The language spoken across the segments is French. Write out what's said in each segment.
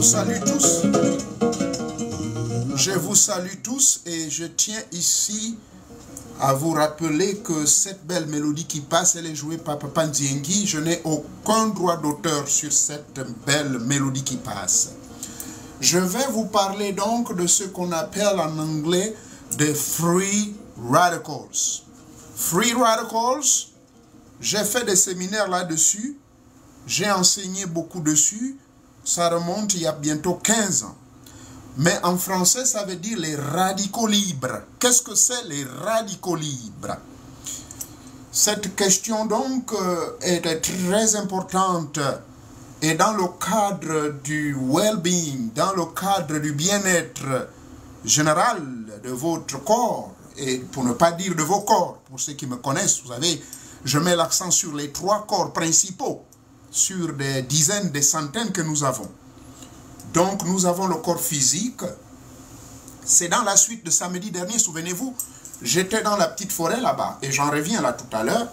salue tous. Je vous salue tous et je tiens ici à vous rappeler que cette belle mélodie qui passe, elle est jouée par Papa Nziengi. Je n'ai aucun droit d'auteur sur cette belle mélodie qui passe. Je vais vous parler donc de ce qu'on appelle en anglais des free radicals. Free radicals, j'ai fait des séminaires là-dessus, j'ai enseigné beaucoup dessus, ça remonte il y a bientôt 15 ans. Mais en français, ça veut dire les radicaux libres. Qu'est-ce que c'est les radicaux libres? Cette question donc est très importante et dans le cadre du well-being, dans le cadre du bien-être général de votre corps, et pour ne pas dire de vos corps, pour ceux qui me connaissent, vous savez, je mets l'accent sur les 3 corps principaux, sur des dizaines, des centaines que nous avons. Donc, nous avons le corps physique. C'est dans la suite de samedi dernier, souvenez-vous, j'étais dans la petite forêt là-bas, et j'en reviens là tout à l'heure.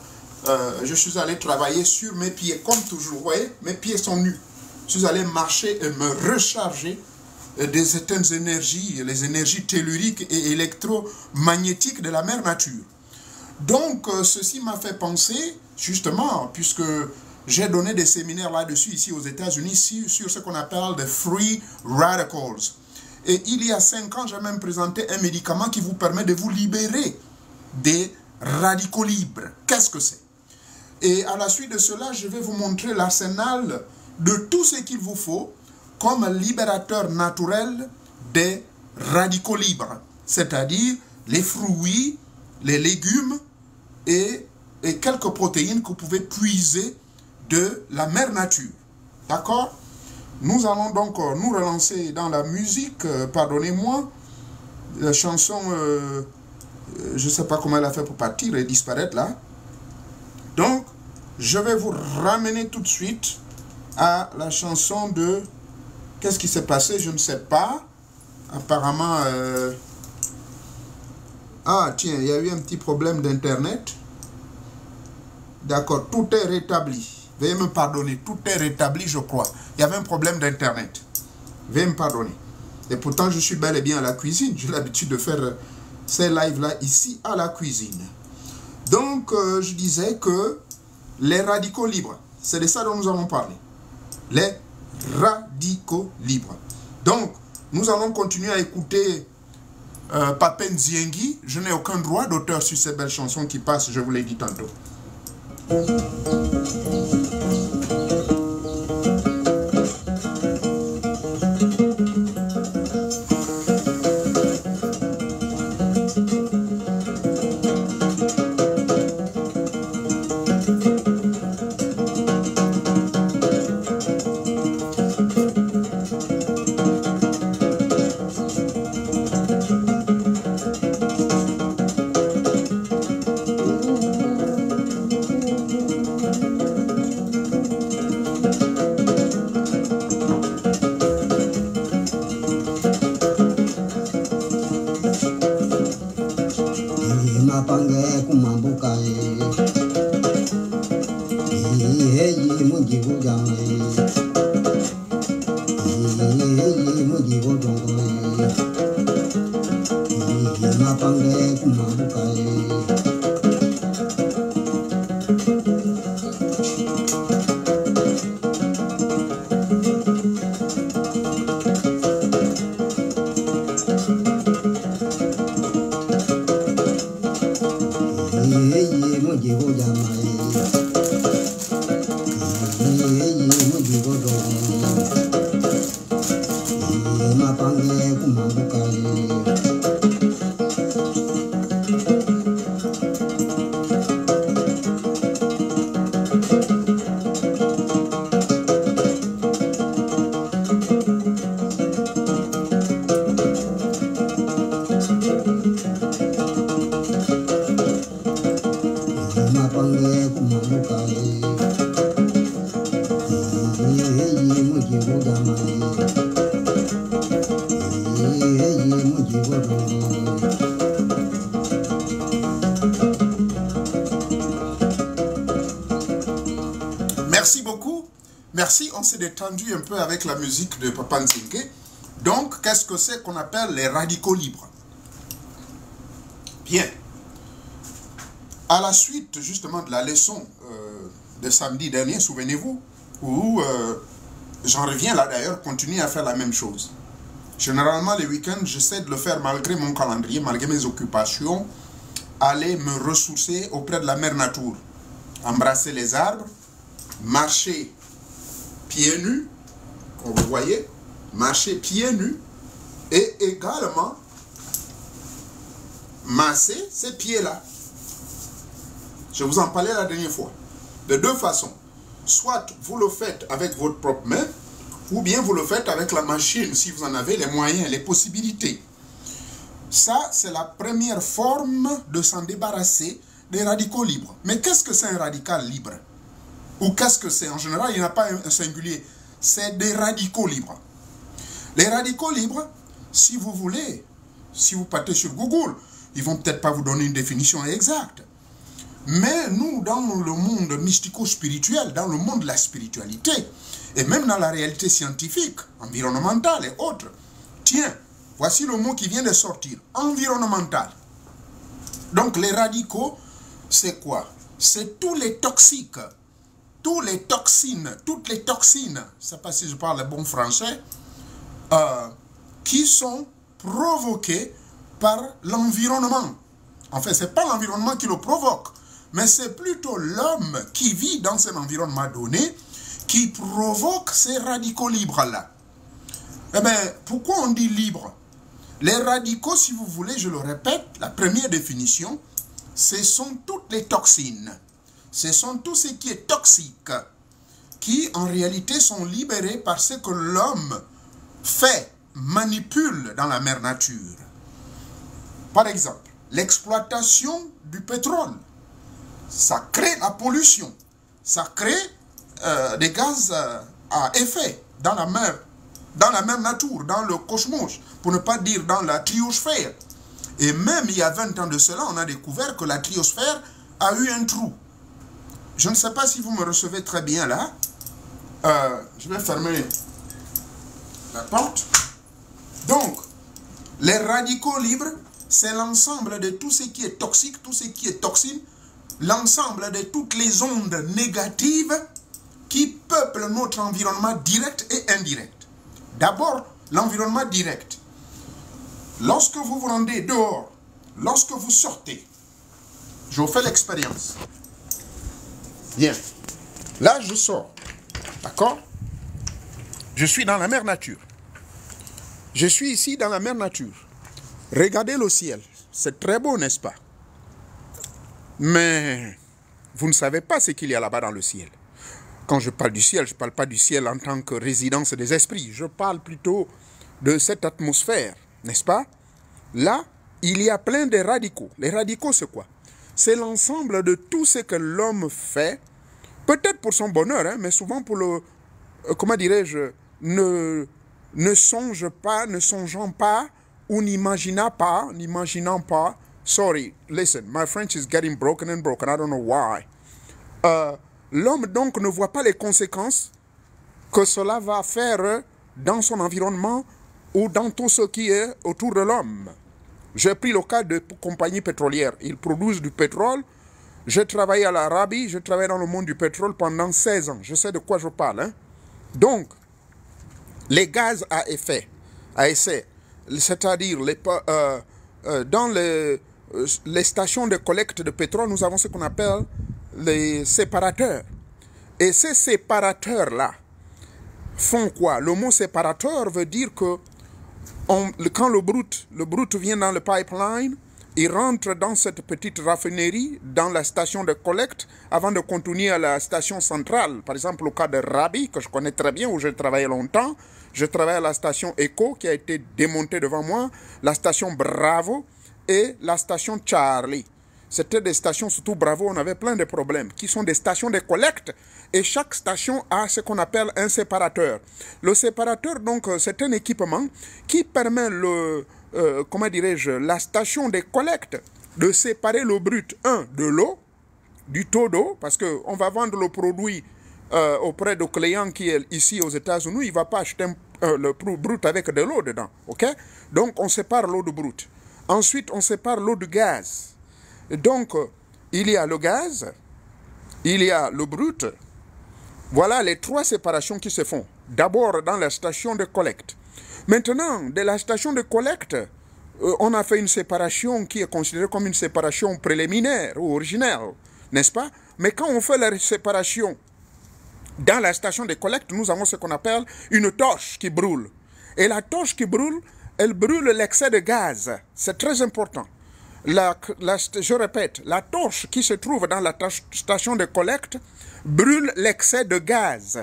Je suis allé travailler sur mes pieds, comme toujours, vous voyez, mes pieds sont nus. Je suis allé marcher et me recharger des certaines énergies, les énergies telluriques et électromagnétiques de la mère nature. Donc, ceci m'a fait penser, justement, puisque j'ai donné des séminaires là-dessus, ici aux États-Unis, sur ce qu'on appelle des free radicals. Et il y a 5 ans, j'ai même présenté un médicament qui vous permet de vous libérer des radicaux libres. Qu'est-ce que c'est? Et à la suite de cela, je vais vous montrer l'arsenal de tout ce qu'il vous faut comme libérateur naturel des radicaux libres. C'est-à-dire les fruits, les légumes et quelques protéines que vous pouvez puiser de la mère nature. D'accord? Nous allons donc nous relancer dans la musique. Pardonnez-moi. La chanson, je ne sais pas comment elle a fait pour partir et disparaître là. Donc, je vais vous ramener tout de suite à la chanson de... Qu'est-ce qui s'est passé? Je ne sais pas. Apparemment... Ah, tiens, il y a eu un petit problème d'Internet. D'accord, tout est rétabli. Veuillez me pardonner, tout est rétabli, je crois. Il y avait un problème d'Internet. Veuillez me pardonner. Et pourtant, je suis bel et bien à la cuisine. J'ai l'habitude de faire ces lives-là ici à la cuisine. Donc, je disais que les radicaux libres, c'est de ça dont nous allons parler. Les radicaux libres. Donc, nous allons continuer à écouter Papa Nziengi. Je n'ai aucun droit d'auteur sur ces belles chansons qui passent, je vous l'ai dit tantôt. Merci, on s'est détendu un peu avec la musique de Papa Nzingue. Donc, qu'est-ce que c'est qu'on appelle les radicaux libres? Bien. À la suite, justement, de la leçon de samedi dernier, souvenez-vous, où j'en reviens là d'ailleurs, continuer à faire la même chose. Généralement, les week-ends, j'essaie de le faire malgré mon calendrier, malgré mes occupations, aller me ressourcer auprès de la mère nature. Embrasser les arbres, marcher pieds nus, comme vous voyez, marcher pieds nus, et également masser ces pieds-là. Je vous en parlais la dernière fois. De deux façons. Soit vous le faites avec votre propre main, ou bien vous le faites avec la machine, si vous en avez les moyens, les possibilités. Ça, c'est la première forme de s'en débarrasser des radicaux libres. Mais qu'est-ce que c'est un radical libre? Ou qu'est-ce que c'est? En général, il n'y a pas un singulier. C'est des radicaux libres. Les radicaux libres, si vous voulez, si vous partez sur Google, ils vont peut-être pas vous donner une définition exacte. Mais nous, dans le monde mystico-spirituel, dans le monde de la spiritualité, et même dans la réalité scientifique, environnementale et autres, tiens, voici le mot qui vient de sortir, environnemental. Donc les radicaux, c'est quoi? C'est tous les toxiques, toutes les toxines, je ne sais pas si je parle le bon français, qui sont provoquées par l'environnement. En fait, ce n'est pas l'environnement qui le provoque, mais c'est plutôt l'homme qui vit dans cet environnement donné qui provoque ces radicaux libres-là. Eh bien, pourquoi on dit libre? Les radicaux, si vous voulez, je le répète, la première définition, ce sont toutes les toxines. Ce sont tout ce qui est toxique, qui en réalité sont libérés par ce que l'homme fait, manipule dans la mère nature. Par exemple, l'exploitation du pétrole, ça crée la pollution, ça crée des gaz à effet dans la même nature, dans le cosmos, pour ne pas dire dans la tryosphère. Et même il y a 20 ans de cela, on a découvert que la tryosphère a eu un trou. Je ne sais pas si vous me recevez très bien là. Je vais fermer la porte. Donc, les radicaux libres, c'est l'ensemble de tout ce qui est toxique, tout ce qui est toxine, l'ensemble de toutes les ondes négatives qui peuplent notre environnement direct et indirect. D'abord, l'environnement direct. Lorsque vous vous rendez dehors, lorsque vous sortez, je vous fais l'expérience. Bien. Là, je sors. D'accord? Je suis dans la mère nature. Je suis ici dans la mère nature. Regardez le ciel. C'est très beau, n'est-ce pas? Mais vous ne savez pas ce qu'il y a là-bas dans le ciel. Quand je parle du ciel, je ne parle pas du ciel en tant que résidence des esprits. Je parle plutôt de cette atmosphère, n'est-ce pas? Là, il y a plein de radicaux. Les radicaux, c'est quoi? C'est l'ensemble de tout ce que l'homme fait, peut-être pour son bonheur, hein, mais souvent pour le... comment dirais-je? Ne songeant pas, ou n'imaginant pas. Sorry, listen, my French is getting broken and broken. I don't know why. L'homme donc ne voit pas les conséquences que cela va faire dans son environnement ou dans tout ce qui est autour de l'homme. J'ai pris le cas de compagnies pétrolières. Ils produisent du pétrole. J'ai travaillé à l'Arabie, j'ai travaillé dans le monde du pétrole pendant 16 ans. Je sais de quoi je parle. Hein? Donc, les gaz à essai, c'est-à-dire dans les stations de collecte de pétrole, nous avons ce qu'on appelle les séparateurs. Et ces séparateurs-là font quoi? Le mot séparateur veut dire que quand le brut vient dans le pipeline, il rentre dans cette petite raffinerie, dans la station de collecte, avant de continuer à la station centrale. Par exemple, au cas de Rabi, que je connais très bien, où j'ai travaillé longtemps, je travaille à la station Echo, qui a été démontée devant moi, la station Bravo et la station Charlie. C'était des stations, surtout Bravo, on avait plein de problèmes, qui sont des stations de collecte. Et chaque station a ce qu'on appelle un séparateur. Le séparateur, donc, c'est un équipement qui permet la station de collecte de séparer le brut, de l'eau, du taux d'eau, parce qu'on va vendre le produit auprès de client qui est ici aux États-Unis, il ne va pas acheter le brut avec de l'eau dedans. Ok? Donc, on sépare l'eau de brut. Ensuite, on sépare l'eau de gaz. Donc, il y a le gaz, il y a le brut. Voilà les trois séparations qui se font. D'abord, dans la station de collecte. Maintenant, de la station de collecte, on a fait une séparation qui est considérée comme une séparation préliminaire ou originelle, n'est-ce pas? Mais quand on fait la séparation dans la station de collecte, nous avons ce qu'on appelle une torche qui brûle. Et la torche qui brûle, elle brûle l'excès de gaz. C'est très important. Je répète, la torche qui se trouve dans la station de collecte brûle l'excès de gaz.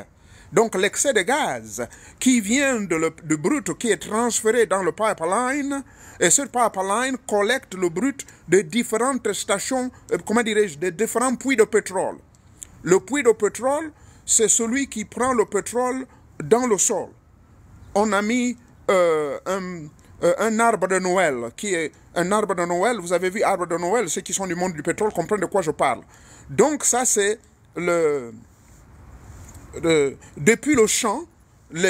Donc l'excès de gaz qui vient du brut qui est transféré dans le pipeline, et ce pipeline collecte le brut de différentes stations, comment dirais-je, de différents puits de pétrole. Le puits de pétrole, c'est celui qui prend le pétrole dans le sol. On a mis un arbre de Noël, qui est un arbre de Noël. Vous avez vu arbre de Noël, ceux qui sont du monde du pétrole comprennent de quoi je parle. Donc ça c'est depuis le champ,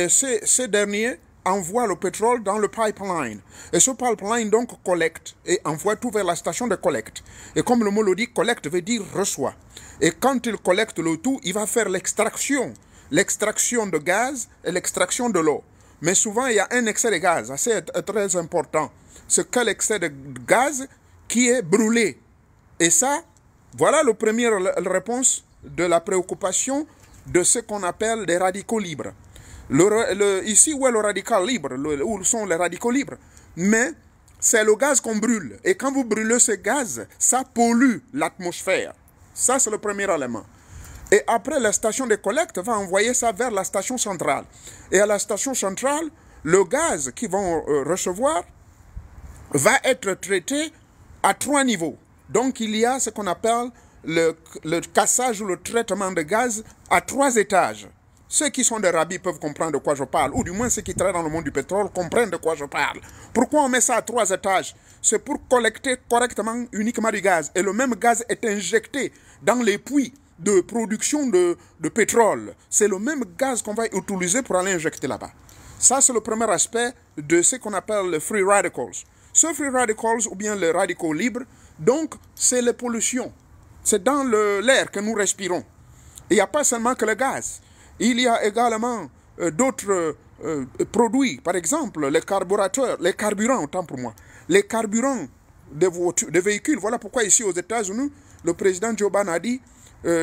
ces derniers envoient le pétrole dans le pipeline. Et ce pipeline donc collecte et envoie tout vers la station de collecte. Et comme le mot le dit, collecte veut dire reçoit. Et quand il collecte le tout, il va faire l'extraction de gaz et l'extraction de l'eau. Mais souvent, il y a un excès de gaz assez très important. C'est que l'excès de gaz qui est brûlé. Et ça, voilà la première réponse de la préoccupation de ce qu'on appelle des radicaux libres. Ici, où est le radical libre? Où sont les radicaux libres? Mais c'est le gaz qu'on brûle. Et quand vous brûlez ce gaz, ça pollue l'atmosphère. Ça, c'est le premier élément. Et après, la station de collecte va envoyer ça vers la station centrale. Et à la station centrale, le gaz qu'ils vont recevoir va être traité à 3 niveaux. Donc, il y a ce qu'on appelle le cassage ou le traitement de gaz à 3 étages. Ceux qui sont des rabbis peuvent comprendre de quoi je parle, ou du moins ceux qui travaillent dans le monde du pétrole comprennent de quoi je parle. Pourquoi on met ça à 3 étages? C'est pour collecter correctement uniquement du gaz. Et le même gaz est injecté dans les puits de production de pétrole. C'est le même gaz qu'on va utiliser pour aller injecter là-bas. Ça, c'est le premier aspect de ce qu'on appelle les free radicals. Ce free radicals, ou bien les radicaux libres, donc, c'est les pollutions. C'est dans l'air que nous respirons. Il n'y a pas seulement que le gaz. Il y a également d'autres produits. Par exemple, les carburants, autant pour moi. Les carburants des véhicules. Voilà pourquoi ici aux États-Unis, le président Joe Biden a dit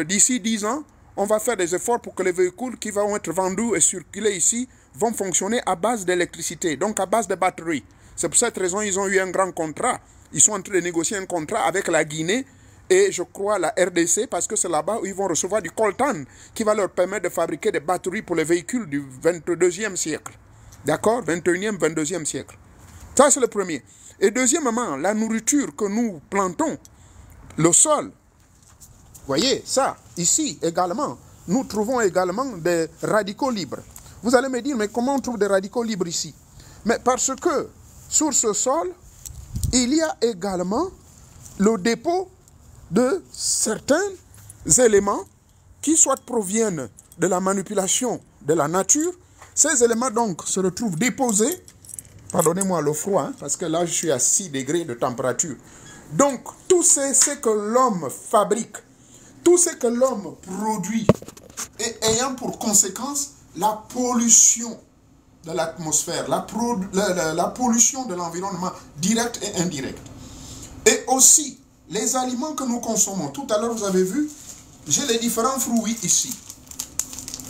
d'ici 10 ans, on va faire des efforts pour que les véhicules qui vont être vendus et circuler ici vont fonctionner à base d'électricité, donc à base de batteries. C'est pour cette raison qu'ils ont eu un grand contrat. Ils sont en train de négocier un contrat avec la Guinée et je crois la RDC, parce que c'est là-bas où ils vont recevoir du coltan qui va leur permettre de fabriquer des batteries pour les véhicules du 22e siècle. D'accord? 21e, 22e siècle. Ça, c'est le premier. Et deuxièmement, la nourriture que nous plantons, le sol. Voyez, ça, ici également, nous trouvons également des radicaux libres. Vous allez me dire, mais comment on trouve des radicaux libres ici? Mais parce que sur ce sol, il y a également le dépôt de certains éléments qui soit proviennent de la manipulation de la nature. Ces éléments donc se retrouvent déposés, pardonnez-moi le froid, hein, parce que là je suis à 6 degrés de température. Donc tout ce que l'homme fabrique, tout ce que l'homme produit, et ayant pour conséquence la pollution de l'atmosphère, la pollution de l'environnement direct et indirect. Et aussi, les aliments que nous consommons. Tout à l'heure, vous avez vu, j'ai les différents fruits ici.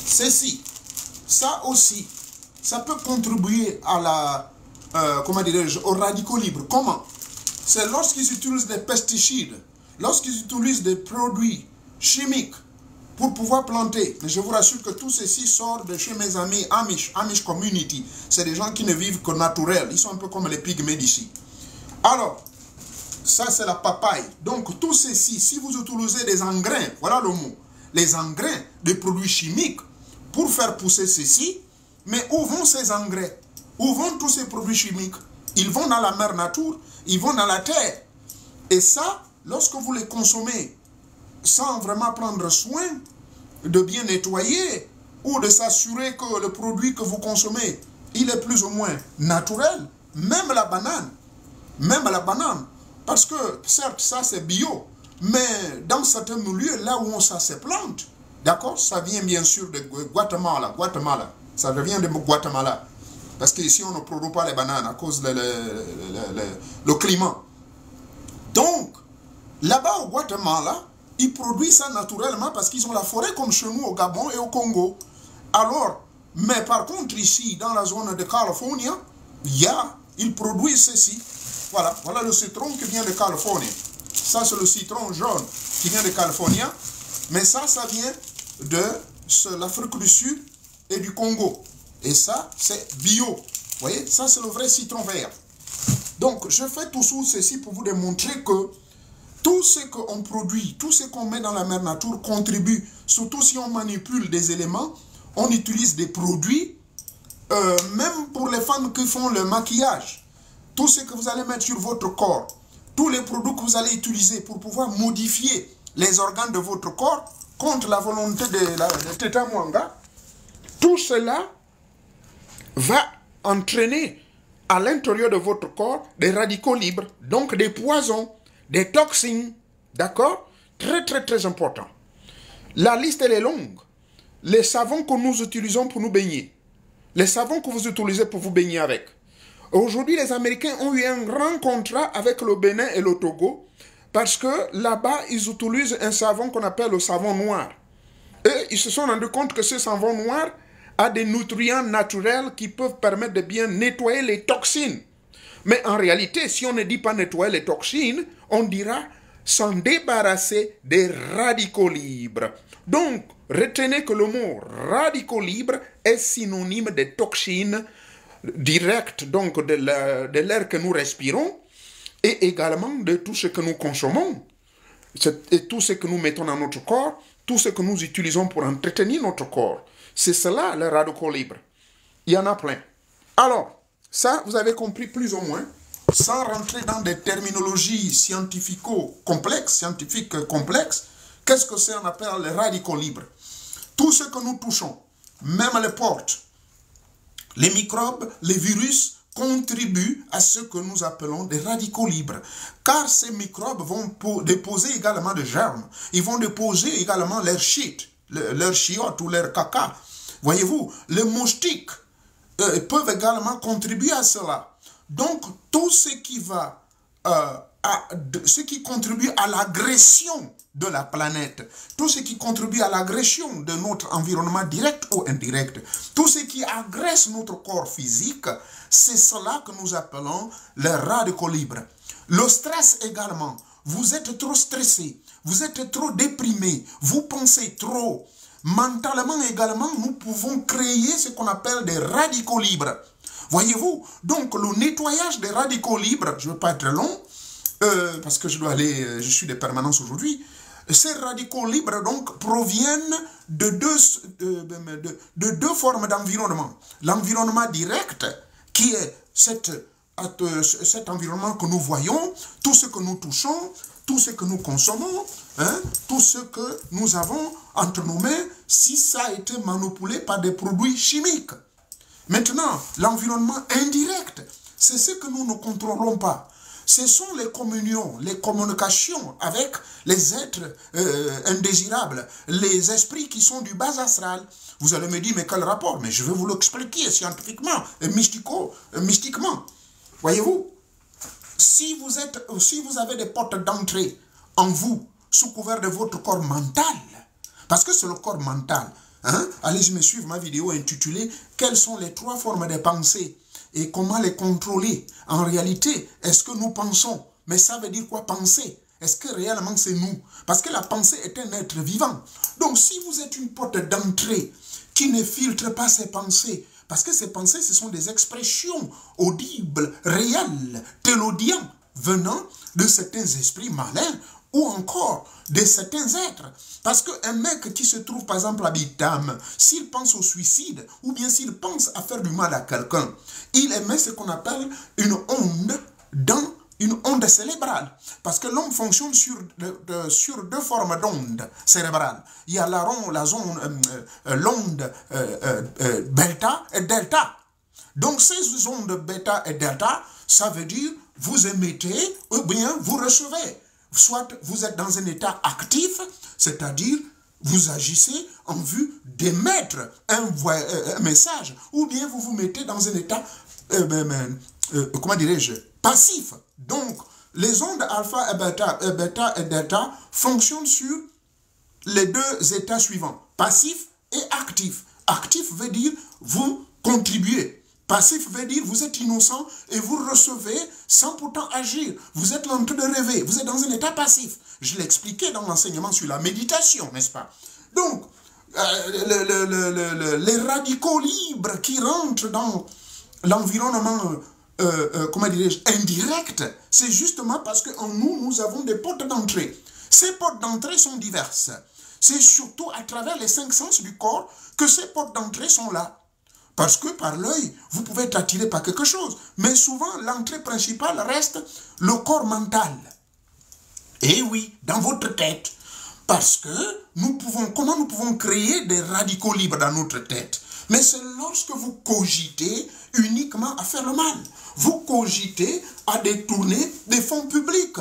Ceci, ça aussi, ça peut contribuer à la, comment dirais-je, aux radicaux libres. Comment? C'est lorsqu'ils utilisent des pesticides, lorsqu'ils utilisent des produits chimiques pour pouvoir planter. Mais je vous rassure que tout ceci sort de chez mes amis Amish Community. C'est des gens qui ne vivent que naturel. Ils sont un peu comme les pygmées d'ici. Alors, ça c'est la papaye. Donc tout ceci, si vous utilisez des engrais, voilà le mot, les engrais, des produits chimiques, pour faire pousser ceci, mais où vont ces engrais? Où vont tous ces produits chimiques? Ils vont dans la mère nature, ils vont dans la terre. Et ça, lorsque vous les consommez sans vraiment prendre soin, de bien nettoyer ou de s'assurer que le produit que vous consommez, il est plus ou moins naturel. Même la banane. Parce que, certes, ça c'est bio, mais dans certains milieux, là où ça se plante, d'accord, ça vient bien sûr de Guatemala. Ça vient de Guatemala. Parce qu'ici, on ne produit pas les bananes à cause le climat. Donc, là-bas au Guatemala, ils produisent ça naturellement parce qu'ils ont la forêt comme chez nous au Gabon et au Congo. Alors, mais par contre ici, dans la zone de Californie, ils produisent ceci. Voilà le citron qui vient de Californie. Ça, c'est le citron jaune qui vient de Californie. Mais ça vient de l'Afrique du Sud et du Congo. Et ça, c'est bio. Vous voyez, ça, c'est le vrai citron vert. Donc, je fais tout ceci pour vous démontrer que tout ce qu'on produit, tout ce qu'on met dans la mère nature contribue, surtout si on manipule des éléments, on utilise des produits, même pour les femmes qui font le maquillage, tout ce que vous allez mettre sur votre corps, tous les produits que vous allez utiliser pour pouvoir modifier les organes de votre corps contre la volonté de Teta Mwanga, tout cela va entraîner à l'intérieur de votre corps des radicaux libres, donc des poisons, des toxines, d'accord? Très, très, très important. La liste, elle est longue. Les savons que nous utilisons pour nous baigner, les savons que vous utilisez pour vous baigner avec. Aujourd'hui, les Américains ont eu un grand contrat avec le Bénin et le Togo parce que là-bas, ils utilisent un savon qu'on appelle le savon noir. Et ils se sont rendus compte que ce savon noir a des nutriments naturels qui peuvent permettre de bien nettoyer les toxines. Mais en réalité, si on ne dit pas nettoyer les toxines, on dira s'en débarrasser des radicaux libres. Donc, retenez que le mot radicaux libres est synonyme de toxines directes, donc de l'air que nous respirons, et également de tout ce que nous consommons, et tout ce que nous mettons dans notre corps, tout ce que nous utilisons pour entretenir notre corps. C'est cela, les radicaux libres. Il y en a plein. Alors, ça, vous avez compris plus ou moins, sans rentrer dans des terminologies scientifiques complexes, qu'est-ce que c'est on appelle les radicaux libres? Tout ce que nous touchons, même les portes, les microbes, les virus, contribuent à ce que nous appelons des radicaux libres. Car ces microbes vont déposer également des germes. Ils vont déposer également leur shit, leur chiotte ou leur caca. Voyez-vous, les moustiques peuvent également contribuer à cela. Donc, tout ce qui va, ce qui contribue à l'agression de la planète, tout ce qui contribue à l'agression de notre environnement direct ou indirect, tout ce qui agresse notre corps physique, c'est cela que nous appelons les radicaux libres. Le stress également. Vous êtes trop stressé, vous êtes trop déprimé, vous pensez trop. Mentalement également, nous pouvons créer ce qu'on appelle des radicaux libres. Voyez-vous, donc le nettoyage des radicaux libres, je ne veux pas être long, parce que je dois aller, je suis de permanence aujourd'hui. Ces radicaux libres donc proviennent de deux formes d'environnement. L'environnement direct, qui est cet environnement que nous voyons, tout ce que nous touchons, tout ce que nous consommons, tout ce que nous avons entre nos mains, si ça a été manipulé par des produits chimiques. Maintenant, l'environnement indirect, c'est ce que nous ne contrôlons pas. Ce sont les communions, les communications avec les êtres indésirables, les esprits qui sont du bas astral. Vous allez me dire, mais quel rapport? Mais je vais vous l'expliquer scientifiquement et mystiquement. Voyez-vous, si vous avez des portes d'entrée en vous, sous couvert de votre corps mental, parce que c'est le corps mental, allez-y me suivre ma vidéo intitulée « Quelles sont les 3 formes de pensée ?» et comment les contrôler. En réalité, est-ce que nous pensons? Mais ça veut dire quoi penser? Est-ce que réellement c'est nous? Parce que la pensée est un être vivant. Donc si vous êtes une porte d'entrée qui ne filtre pas ses pensées, parce que ces pensées, ce sont des expressions audibles, réelles, télodiens, venant de certains esprits malins ou encore de certains êtres. Parce qu'un mec qui se trouve par exemple à Bitam, s'il pense au suicide ou bien s'il pense à faire du mal à quelqu'un, il émet ce qu'on appelle une onde dans une onde cérébrale. Parce que l'homme fonctionne sur deux formes d'ondes cérébrales. Il y a l'onde bêta et delta. Donc ces ondes bêta et delta, ça veut dire vous émettez ou bien vous recevez. Soit vous êtes dans un état actif, c'est-à-dire vous agissez en vue d'émettre un message, ou bien vous vous mettez dans un état, comment dirais-je, passif. Donc, les ondes alpha et bêta et delta fonctionnent sur les deux états suivants, passif et actif. Actif veut dire vous contribuez. Passif veut dire vous êtes innocent et vous recevez sans pourtant agir. Vous êtes en train de rêver, vous êtes dans un état passif. Je l'ai expliqué dans l'enseignement sur la méditation, n'est-ce pas? Donc, les radicaux libres qui rentrent dans l'environnement, comment dirais-je, indirect, c'est justement parce qu'en nous, nous avons des portes d'entrée. Ces portes d'entrée sont diverses. C'est surtout à travers les 5 sens du corps que ces portes d'entrée sont là. Parce que par l'œil, vous pouvez être attiré par quelque chose. Mais souvent, l'entrée principale reste le corps mental. Et oui, dans votre tête. Parce que comment nous pouvons créer des radicaux libres dans notre tête? Mais c'est lorsque vous cogitez uniquement à faire le mal. Vous cogitez à détourner des fonds publics.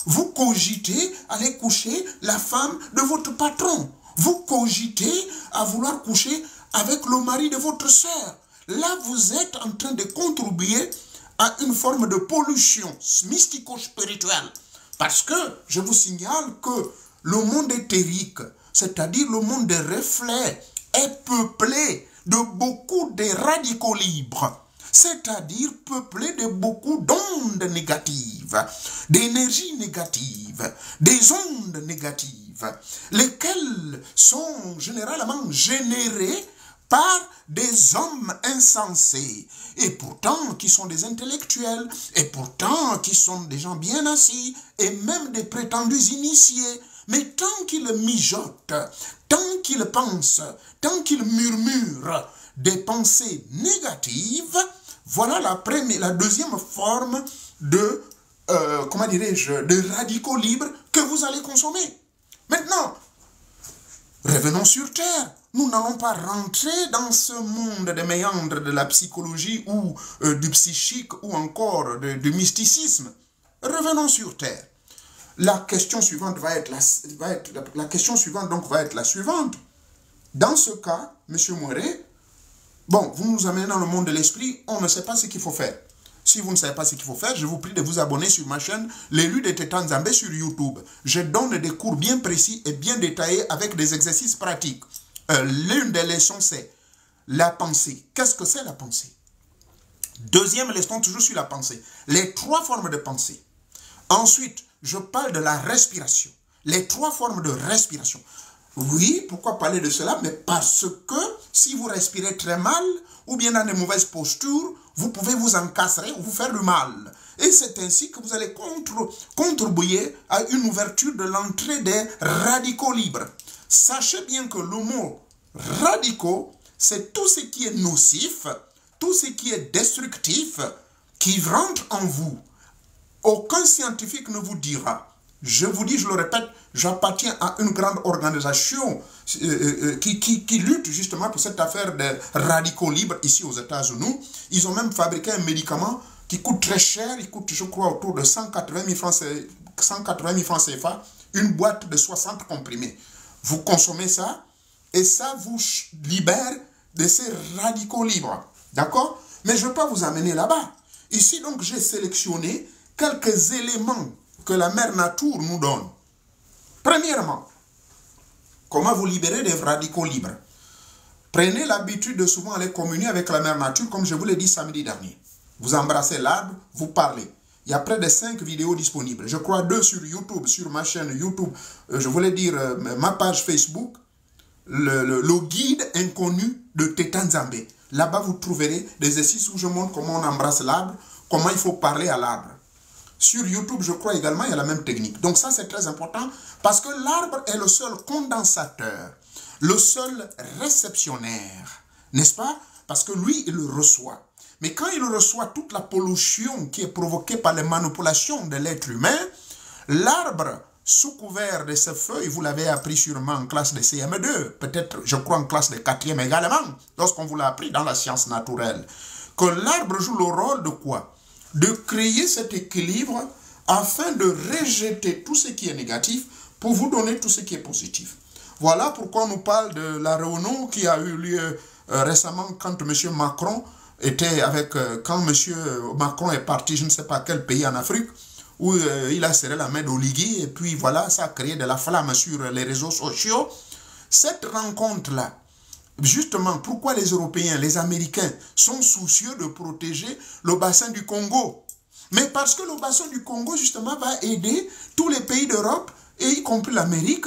Vous cogitez à aller coucher la femme de votre patron. Vous cogitez à vouloir coucher avec le mari de votre sœur. Là, vous êtes en train de contribuer à une forme de pollution mystico-spirituelle. Parce que, je vous signale que le monde éthérique, c'est-à-dire le monde des reflets, est peuplé de beaucoup de radicaux libres. C'est-à-dire peuplé de beaucoup d'ondes négatives, d'énergies négatives, des ondes négatives, lesquelles sont généralement générées par des hommes insensés, et pourtant qui sont des intellectuels, et pourtant qui sont des gens bien assis, et même des prétendus initiés. Mais tant qu'ils mijotent, tant qu'ils pensent, tant qu'ils murmurent des pensées négatives, voilà la deuxième forme de, comment dirais-je, de radicaux libres que vous allez consommer. Maintenant, revenons sur Terre. Nous n'allons pas rentrer dans ce monde des méandres de la psychologie ou du psychique ou encore du mysticisme. Revenons sur Terre. La question suivante va être la suivante. Dans ce cas, M. Mouret, bon, vous nous amenez dans le monde de l'esprit, on ne sait pas ce qu'il faut faire. Si vous ne savez pas ce qu'il faut faire, je vous prie de vous abonner sur ma chaîne L'élu de Tétan Nzambé sur YouTube. Je donne des cours bien précis et bien détaillés avec des exercices pratiques. L'une des leçons, c'est la pensée. Qu'est-ce que c'est la pensée? Deuxième leçon, toujours sur la pensée. Les 3 formes de pensée. Ensuite, je parle de la respiration. Les 3 formes de respiration. Oui, pourquoi parler de cela? Mais parce que si vous respirez très mal, ou bien dans de mauvaises postures, vous pouvez vous encastrer ou vous faire du mal. Et c'est ainsi que vous allez contribuer à une ouverture de l'entrée des radicaux libres. Sachez bien que le mot radicaux, c'est tout ce qui est nocif, tout ce qui est destructif, qui rentre en vous. Aucun scientifique ne vous dira. Je vous dis, je le répète, j'appartiens à une grande organisation qui lutte justement pour cette affaire de radicaux libres ici aux États-Unis. Ils ont même fabriqué un médicament qui coûte très cher, il coûte, je crois, autour de 180 000 francs CFA, une boîte de 60 comprimés. Vous consommez ça, et ça vous libère de ces radicaux libres. D'accord? Mais je ne vais pas vous amener là-bas. Ici, donc, j'ai sélectionné quelques éléments que la mère nature nous donne. Premièrement, comment vous libérer des radicaux libres? Prenez l'habitude de souvent aller communier avec la mère nature, comme je vous l'ai dit samedi dernier. Vous embrassez l'arbre, vous parlez. Il y a près de 5 vidéos disponibles. Je crois 2 sur YouTube, sur ma chaîne YouTube. Je voulais dire ma page Facebook, le guide inconnu de Tétan Nzambé. Là-bas, vous trouverez des exercices où je montre comment on embrasse l'arbre, comment il faut parler à l'arbre. Sur YouTube, je crois également, il y a la même technique. Donc ça, c'est très important parce que l'arbre est le seul condensateur, le seul réceptionnaire, n'est-ce pas? Parce que lui, il le reçoit. Mais quand il reçoit toute la pollution qui est provoquée par les manipulations de l'être humain, l'arbre, sous couvert de ses feuilles, vous l'avez appris sûrement en classe de CM2, peut-être, je crois, en classe de 4e également, lorsqu'on vous l'a appris dans la science naturelle, que l'arbre joue le rôle de quoi? De créer cet équilibre afin de rejeter tout ce qui est négatif pour vous donner tout ce qui est positif. Voilà pourquoi on nous parle de la réunion qui a eu lieu récemment quand M. Macron était avec, quand M. Macron est parti, je ne sais pas quel pays en Afrique, où il a serré la main d'Oligui, et puis voilà, ça a créé de la flamme sur les réseaux sociaux. Cette rencontre-là, justement, pourquoi les Européens, les Américains sont soucieux de protéger le bassin du Congo? Mais parce que le bassin du Congo, justement, va aider tous les pays d'Europe, et y compris l'Amérique,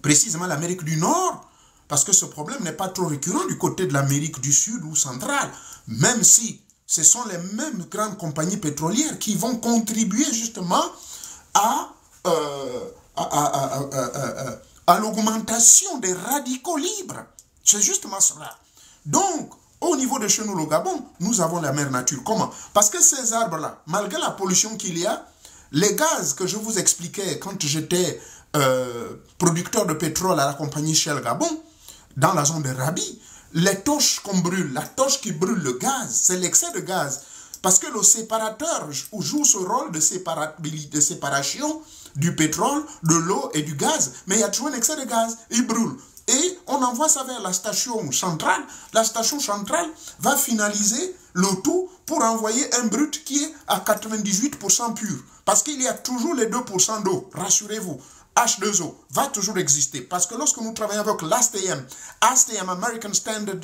précisément l'Amérique du Nord, parce que ce problème n'est pas trop récurrent du côté de l'Amérique du Sud ou centrale, même si ce sont les mêmes grandes compagnies pétrolières qui vont contribuer justement à l'augmentation des radicaux libres. C'est justement cela. Donc, au niveau de chez nous, le Gabon, nous avons la mère nature. Comment? Parce que ces arbres-là, malgré la pollution qu'il y a, les gaz que je vous expliquais quand j'étais producteur de pétrole à la compagnie Shell Gabon, dans la zone de Rabi, les torches qu'on brûle, la torche qui brûle le gaz, c'est l'excès de gaz. Parce que le séparateur joue ce rôle de séparation du pétrole, de l'eau et du gaz. Mais il y a toujours un excès de gaz, il brûle. Et on envoie ça vers la station centrale. La station centrale va finaliser le tout pour envoyer un brut qui est à 98% pur. Parce qu'il y a toujours les 2% d'eau, rassurez-vous. H2O va toujours exister. Parce que lorsque nous travaillons avec l'ASTM, American Standard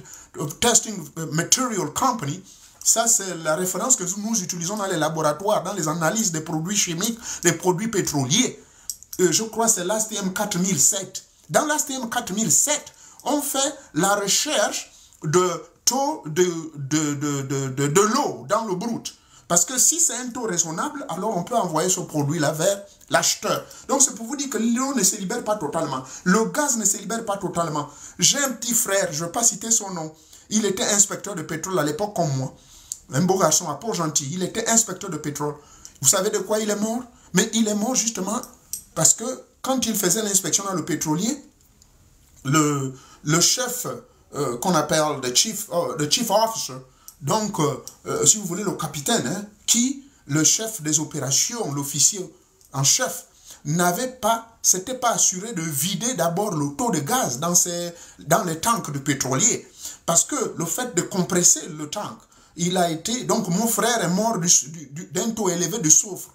Testing Material Company, ça c'est la référence que nous utilisons dans les laboratoires, dans les analyses des produits chimiques, des produits pétroliers. Je crois que c'est l'ASTM 4007. Dans l'ASTM 4007, on fait la recherche de taux de l'eau dans le brut. Parce que si c'est un taux raisonnable, alors on peut envoyer ce produit-là vers l'acheteur. Donc c'est pour vous dire que l'eau ne se libère pas totalement. Le gaz ne se libère pas totalement. J'ai un petit frère, je ne vais pas citer son nom. Il était inspecteur de pétrole à l'époque comme moi. Un beau garçon à Port-Gentil. Il était inspecteur de pétrole. Vous savez de quoi il est mort? Mais il est mort justement parce que quand il faisait l'inspection dans le pétrolier, le chef qu'on appelle le chief officer, donc, si vous voulez, le capitaine, hein, le chef des opérations, l'officier en chef, s'était pas assuré de vider d'abord le taux de gaz dans les tanks de pétrolier. Parce que le fait de compresser le tank, il a été, donc mon frère est mort d'un taux élevé de soufre,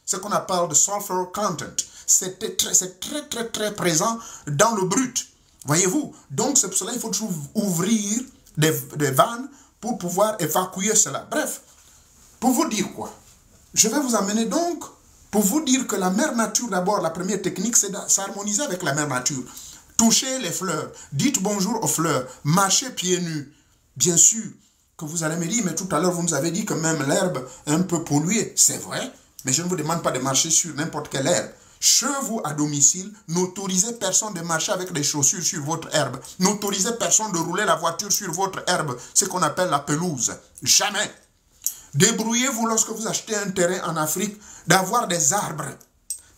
ce qu'on appelle le sulfur content. C'est très présent dans le brut, voyez-vous. Donc, c'est pour cela qu'il faut toujours ouvrir des vannes pour pouvoir évacuer cela. Bref, pour vous dire quoi? Je vais vous amener donc, pour vous dire que la mère nature, d'abord, la première technique, c'est de s'harmoniser avec la mère nature. Touchez les fleurs, dites bonjour aux fleurs, marchez pieds nus. Bien sûr que vous allez me dire, mais tout à l'heure, vous nous avez dit que même l'herbe est un peu polluée. C'est vrai, mais je ne vous demande pas de marcher sur n'importe quelle herbe. Chez vous, à domicile, n'autorisez personne de marcher avec des chaussures sur votre herbe. N'autorisez personne de rouler la voiture sur votre herbe, ce qu'on appelle la pelouse. Jamais. Débrouillez-vous lorsque vous achetez un terrain en Afrique d'avoir des arbres.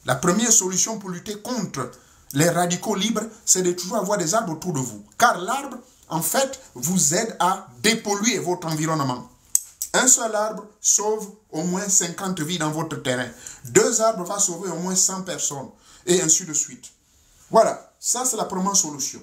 La première solution pour lutter contre les radicaux libres, c'est de toujours avoir des arbres autour de vous. Car l'arbre, en fait, vous aide à dépolluer votre environnement. Un seul arbre sauve au moins 50 vies dans votre terrain. 2 arbres vont sauver au moins 100 personnes. Et ainsi de suite. Voilà, ça c'est la première solution.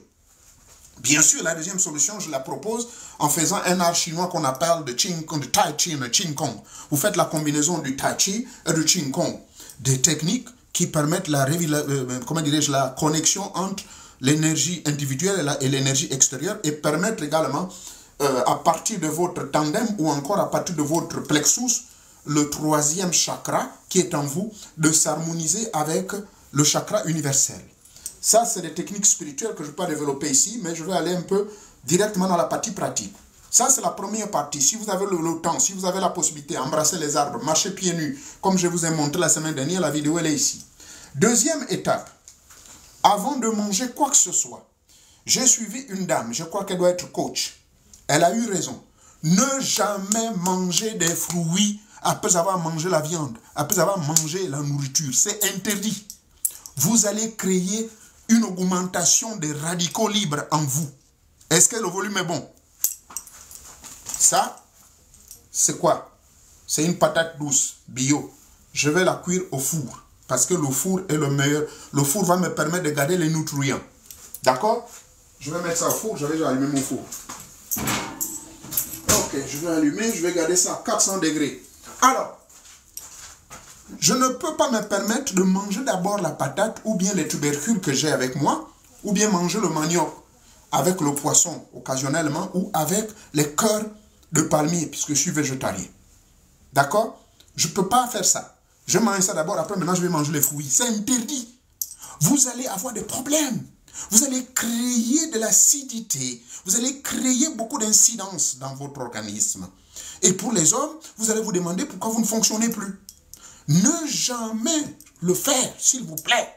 Bien sûr, la deuxième solution, je la propose en faisant un art chinois qu'on appelle de Tai Chi, le Qing Kong. Vous faites la combinaison du Tai Chi et du Qing Kong. Des techniques qui permettent la connexion entre l'énergie individuelle et l'énergie extérieure et permettent également à partir de votre tandem ou encore à partir de votre plexus, le 3e chakra qui est en vous, de s'harmoniser avec le chakra universel. Ça, c'est des techniques spirituelles que je ne peux pas développer ici, mais je vais aller un peu directement dans la partie pratique. Ça, c'est la première partie. Si vous avez le temps, si vous avez la possibilité, embrasser les arbres, marcher pieds nus, comme je vous ai montré la semaine dernière, la vidéo elle est ici. Deuxième étape, avant de manger quoi que ce soit, j'ai suivi une dame, je crois qu'elle doit être coach. Elle a eu raison. Ne jamais manger des fruits après avoir mangé la viande, après avoir mangé la nourriture. C'est interdit. Vous allez créer une augmentation des radicaux libres en vous. Est-ce que le volume est bon? Ça, c'est quoi? C'est une patate douce, bio. Je vais la cuire au four. Parce que le four est le meilleur. Le four va me permettre de garder les nutriments. D'accord? Je vais mettre ça au four. Je vais déjà allumer mon four. Ok, je vais allumer. Je vais garder ça à 400 degrés. Alors, je ne peux pas me permettre de manger d'abord la patate ou bien les tubercules que j'ai avec moi, ou bien manger le manioc avec le poisson occasionnellement ou avec les cœurs de palmier puisque je suis végétarien. D'accord? Je ne peux pas faire ça. Je mange ça d'abord, après maintenant je vais manger les fruits. C'est interdit. Vous allez avoir des problèmes. Vous allez créer de l'acidité. Vous allez créer beaucoup d'incidence dans votre organisme. Et pour les hommes, vous allez vous demander pourquoi vous ne fonctionnez plus. Ne jamais le faire, s'il vous plaît.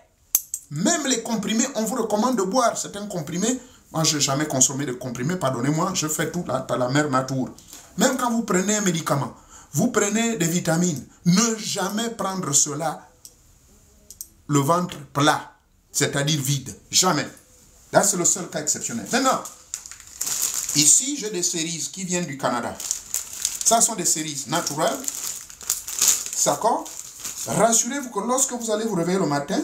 Même les comprimés, on vous recommande de boire certains comprimés. Moi, je n'ai jamais consommé de comprimés, pardonnez-moi, je fais tout par la mère nature. Même quand vous prenez un médicament, vous prenez des vitamines, ne jamais prendre cela le ventre plat, c'est-à-dire vide. Jamais. Là, c'est le seul cas exceptionnel. Maintenant, ici, j'ai des cerises qui viennent du Canada. Ça sont des cerises naturelles. D'accord? Rassurez-vous que lorsque vous allez vous réveiller le matin,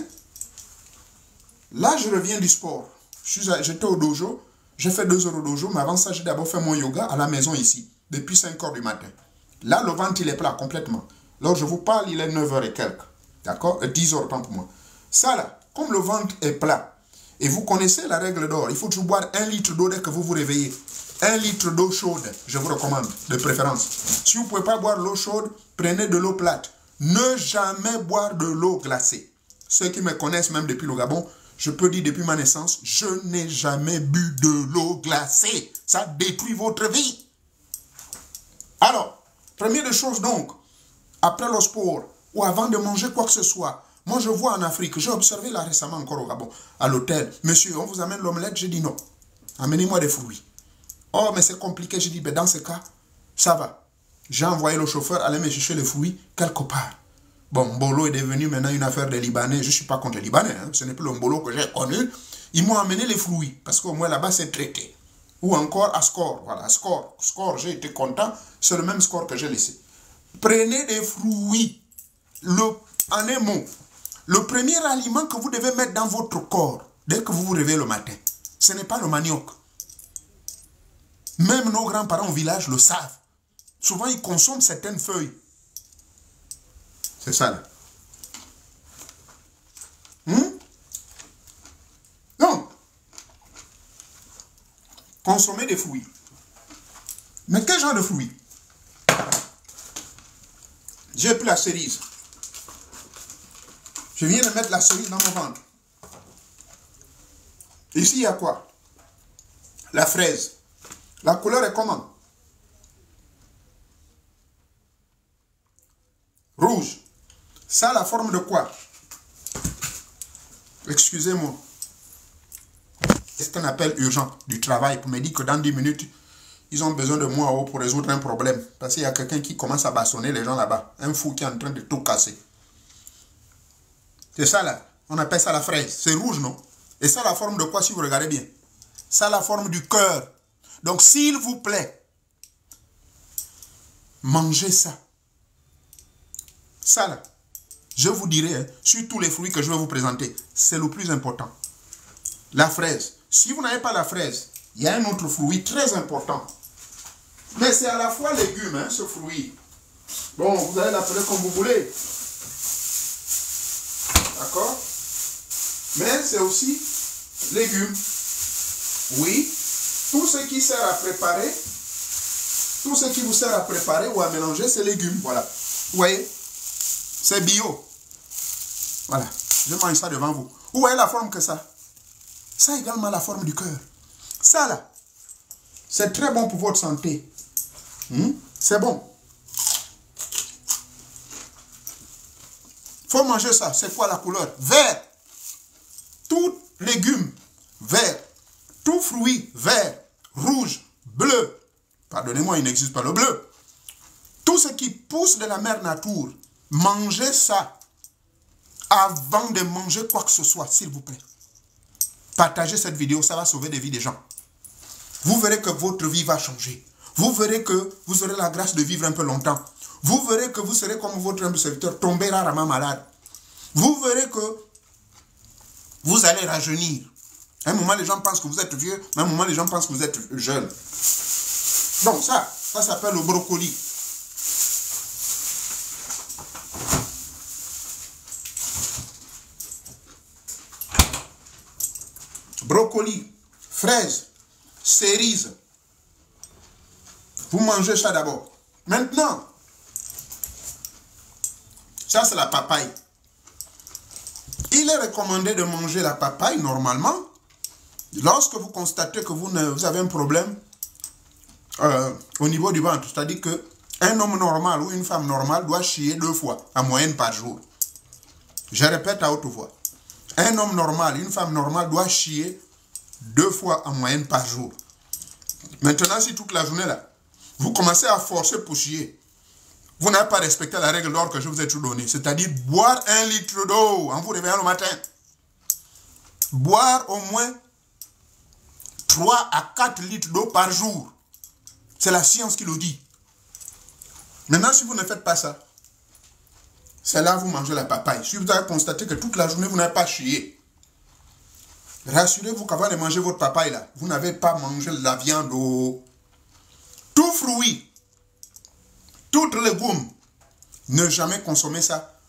là, je reviens du sport. J'étais au dojo, j'ai fait 2 heures au dojo, mais avant ça, j'ai d'abord fait mon yoga à la maison ici, depuis 5 heures du matin. Là, le ventre, il est plat complètement. Lorsque je vous parle, il est 9 heures et quelques. D'accord? 10 heures, tant pour moi. Ça, là, comme le ventre est plat, et vous connaissez la règle d'or, il faut toujours boire 1 litre d'eau dès que vous vous réveillez. 1 litre d'eau chaude, je vous recommande, de préférence. Si vous ne pouvez pas boire l'eau chaude, prenez de l'eau plate. Ne jamais boire de l'eau glacée. Ceux qui me connaissent même depuis le Gabon, je peux dire depuis ma naissance, je n'ai jamais bu de l'eau glacée. Ça détruit votre vie. Alors, première des choses donc, après le sport ou avant de manger quoi que ce soit, moi je vois en Afrique, j'ai observé là récemment encore au Gabon, à l'hôtel, monsieur, on vous amène l'omelette, j'ai dit non, amenez-moi des fruits. Oh, mais c'est compliqué, j'ai dit, ben dans ce cas, ça va. J'ai envoyé le chauffeur aller me chercher les fruits quelque part. Bon, Mbolo est devenu maintenant une affaire des Libanais. Je ne suis pas contre les Libanais, hein. Ce n'est plus le Mbolo que j'ai connu. Ils m'ont amené les fruits, parce qu'au moins là-bas c'est traité. Ou encore à score, voilà, score. Score, j'ai été content, c'est le même score que j'ai laissé. Prenez des fruits. En un mot, le premier aliment que vous devez mettre dans votre corps, dès que vous vous réveillez le matin, ce n'est pas le manioc. Même nos grands-parents au village le savent. Souvent, ils consomment certaines feuilles. C'est ça, là. Donc, consommer des fruits. Mais quel genre de fruits? J'ai pris la cerise. Je viens de mettre la cerise dans mon ventre. Ici, il y a quoi? La fraise. La couleur est comment? Rouge. Ça a la forme de quoi? Excusez-moi. C'est ce qu'on appelle urgent du travail pour me dire que dans 10 minutes, ils ont besoin de moi pour résoudre un problème. Parce qu'il y a quelqu'un qui commence à bâtonner les gens là-bas. Un fou qui est en train de tout casser. C'est ça là. On appelle ça la fraise. C'est rouge, non? Et ça a la forme de quoi si vous regardez bien? Ça a la forme du cœur. Donc s'il vous plaît, mangez ça. Ça là, je vous dirai, hein, sur tous les fruits que je vais vous présenter, c'est le plus important. La fraise. Si vous n'avez pas la fraise, il y a un autre fruit très important. Mais c'est à la fois légume, hein, ce fruit. Bon, vous allez l'appeler comme vous voulez. D'accord? Mais c'est aussi légume. Oui, tout ce qui sert à préparer, tout ce qui vous sert à préparer ou à mélanger, c'est légumes. Voilà. Vous voyez? C'est bio. Voilà. Je mange ça devant vous. Vous voyez la forme que ça? Ça a également la forme du cœur. Ça là, c'est très bon pour votre santé. C'est bon. Faut manger ça. C'est quoi la couleur? Vert. Tout légume, vert. Tout fruit, vert. Rouge, bleu. Pardonnez-moi. moi, il n'existe pas le bleu. Tout ce qui pousse de la mère nature, mangez ça avant de manger quoi que ce soit, s'il vous plaît. Partagez cette vidéo, ça va sauver des vies des gens. Vous verrez que votre vie va changer. Vous verrez que vous aurez la grâce de vivre un peu longtemps. Vous verrez que vous serez comme votre humble serviteur, tombé rarement malade. Vous verrez que vous allez rajeunir. À un moment, les gens pensent que vous êtes vieux, mais à un moment, les gens pensent que vous êtes jeune. Donc ça s'appelle le brocoli. Brocoli, fraises, cerises. Vous mangez ça d'abord. Maintenant, ça c'est la papaye. Il est recommandé de manger la papaye normalement lorsque vous constatez que vous avez un problème au niveau du ventre. C'est-à-dire qu'un homme normal ou une femme normale doit chier 2 fois en moyenne par jour. Je répète à haute voix. Un homme normal, une femme normale doit chier 2 fois en moyenne par jour. Maintenant, si toute la journée là, vous commencez à forcer pour chier, vous n'avez pas respecté la règle d'or que je vous ai tout donné. C'est-à-dire boire 1 litre d'eau en vous réveillant le matin. Boire au moins 3 à 4 litres d'eau par jour. C'est la science qui le dit. Maintenant, si vous ne faites pas ça, c'est là que vous mangez la papaye. Si vous avez constaté que toute la journée, vous n'avez pas chié, rassurez-vous qu'avant de manger votre papaye, là, vous n'avez pas mangé de la viande ou tout fruit, tout légume. Ne jamais consommer ça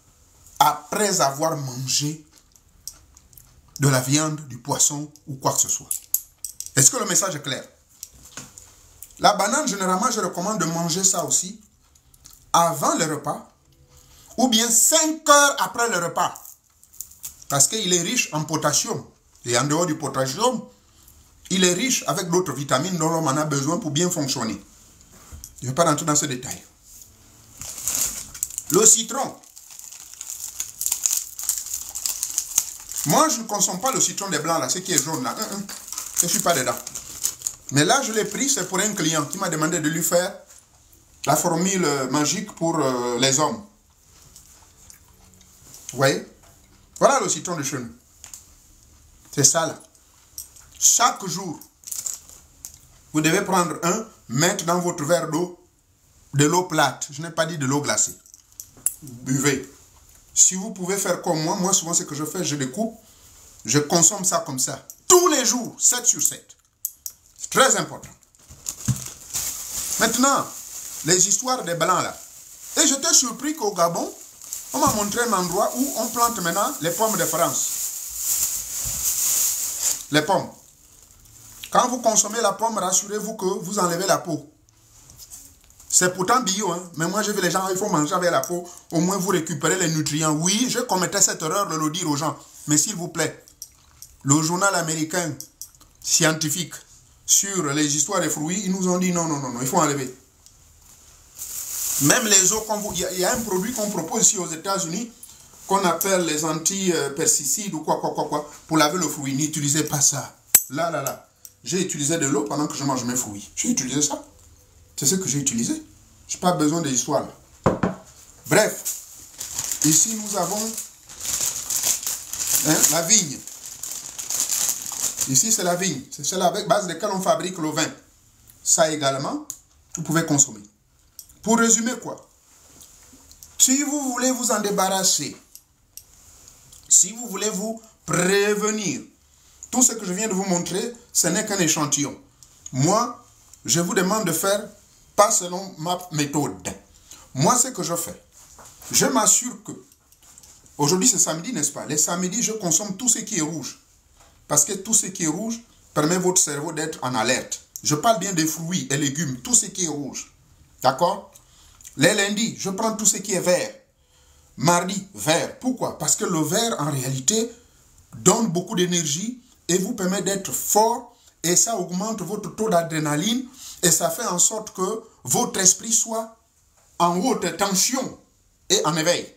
après avoir mangé de la viande, du poisson ou quoi que ce soit. Est-ce que le message est clair? La banane, généralement, je recommande de manger ça aussi avant le repas ou bien 5 heures après le repas. Parce qu'il est riche en potassium. Et en dehors du potassium, il est riche avec d'autres vitamines dont l'homme en a besoin pour bien fonctionner. Je ne vais pas rentrer dans ce détail. Le citron. Moi, je ne consomme pas le citron des blancs, là, ce qui est jaune, là. Je ne suis pas dedans. Mais là, je l'ai pris, c'est pour un client qui m'a demandé de lui faire la formule magique pour les hommes. Vous voyez? Voilà le citron de chez nous. C'est ça là. Chaque jour, vous devez prendre un, mettre dans votre verre d'eau, de l'eau plate. Je n'ai pas dit de l'eau glacée. Buvez. Si vous pouvez faire comme moi souvent ce que je fais, je découpe, je consomme ça comme ça. Tous les jours, 7 sur 7. C'est très important. Maintenant, les histoires des blancs là. Et j'étais surpris qu'au Gabon, on m'a montré un endroit où on plante maintenant les pommes de France. Les pommes. Quand vous consommez la pomme, rassurez-vous que vous enlevez la peau. C'est pourtant bio, hein? Mais moi j'ai vu les gens, il faut manger avec la peau. Au moins vous récupérez les nutriments. Oui, je commettais cette erreur de le dire aux gens. Mais s'il vous plaît, le journal américain scientifique sur les histoires des fruits, ils nous ont dit non, il faut enlever. Même les eaux, il y a un produit qu'on propose ici aux États-Unis qu'on appelle les anti-pesticides ou quoi, pour laver le fruit. N'utilisez pas ça. Là. J'ai utilisé de l'eau pendant que je mange mes fruits. J'ai utilisé ça. C'est ce que j'ai utilisé. Je n'ai pas besoin des histoires. Bref, ici nous avons la vigne. Ici c'est la vigne. C'est celle avec base de laquelle on fabrique le vin. Ça également, vous pouvez consommer. Pour résumer quoi? Si vous voulez vous en débarrasser, si vous voulez vous prévenir, tout ce que je viens de vous montrer, ce n'est qu'un échantillon. Moi, je vous demande de faire pas selon ma méthode. Moi, ce que je fais, je m'assure que, aujourd'hui c'est samedi, n'est-ce pas? Les samedis, je consomme tout ce qui est rouge. Parce que tout ce qui est rouge permet à votre cerveau d'être en alerte. Je parle bien des fruits et légumes, tout ce qui est rouge. D'accord? Les lundis, je prends tout ce qui est vert. Mardi, vert. Pourquoi? Parce que le vert, en réalité, donne beaucoup d'énergie et vous permet d'être fort et ça augmente votre taux d'adrénaline et ça fait en sorte que votre esprit soit en haute tension et en éveil.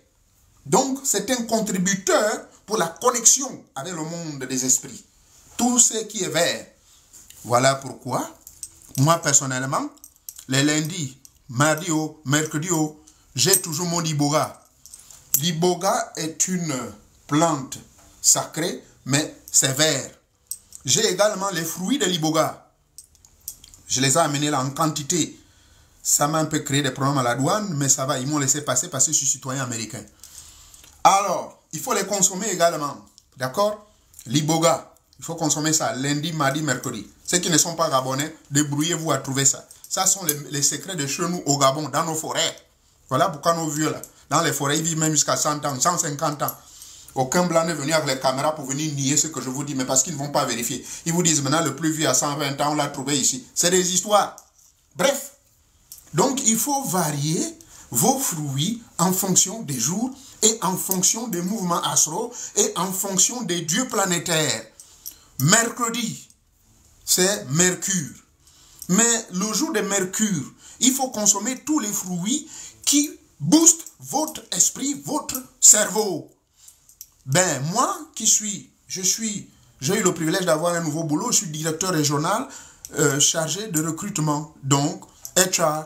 Donc, c'est un contributeur pour la connexion avec le monde des esprits. Tout ce qui est vert. Voilà pourquoi, moi personnellement, les lundis, mardi, mercredi, j'ai toujours mon iboga. L'iboga est une plante sacrée, mais c'est vert. J'ai également les fruits de l'iboga. Je les ai amenés là en quantité. Ça m'a un peu créé des problèmes à la douane, mais ça va, ils m'ont laissé passer parce que je suis citoyen américain. Alors, il faut les consommer également. D'accord? L'iboga, il faut consommer ça lundi, mardi, mercredi. Ceux qui ne sont pas gabonais, débrouillez-vous à trouver ça. Ça sont les secrets de chez nous au Gabon, dans nos forêts. Voilà pourquoi nos vieux là, dans les forêts, ils vivent même jusqu'à 100 ans, 150 ans. Aucun blanc n'est venu avec les caméras pour venir nier ce que je vous dis, mais parce qu'ils ne vont pas vérifier. Ils vous disent maintenant le plus vieux à 120 ans, on l'a trouvé ici. C'est des histoires. Bref. Donc il faut varier vos fruits en fonction des jours et en fonction des mouvements astraux et en fonction des dieux planétaires. Mercredi, c'est Mercure. Mais le jour de Mercure, il faut consommer tous les fruits qui boostent votre esprit, votre cerveau. Ben, moi, j'ai eu le privilège d'avoir un nouveau boulot, je suis directeur régional chargé de recrutement, donc HR.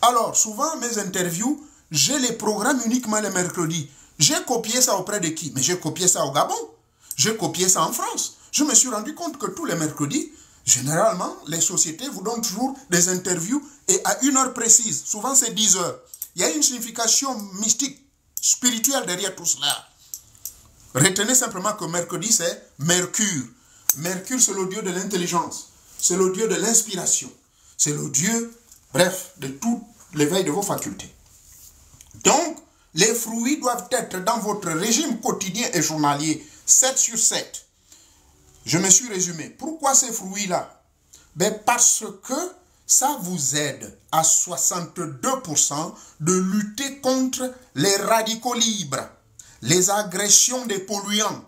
Alors, souvent, mes interviews, je les programme uniquement les mercredis. J'ai copié ça auprès de qui? Mais j'ai copié ça au Gabon, j'ai copié ça en France. Je me suis rendu compte que tous les mercredis, généralement, les sociétés vous donnent toujours des interviews et à une heure précise, souvent c'est 10 heures. Il y a une signification mystique, spirituelle derrière tout cela. Retenez simplement que mercredi, c'est Mercure. Mercure, c'est le dieu de l'intelligence. C'est le dieu de l'inspiration. C'est le dieu, bref, de tout l'éveil de vos facultés. Donc, les fruits doivent être dans votre régime quotidien et journalier, 7 sur 7. Je me suis résumé. Pourquoi ces fruits-là? Ben parce que ça vous aide à 62% de lutter contre les radicaux libres. Les agressions des polluants,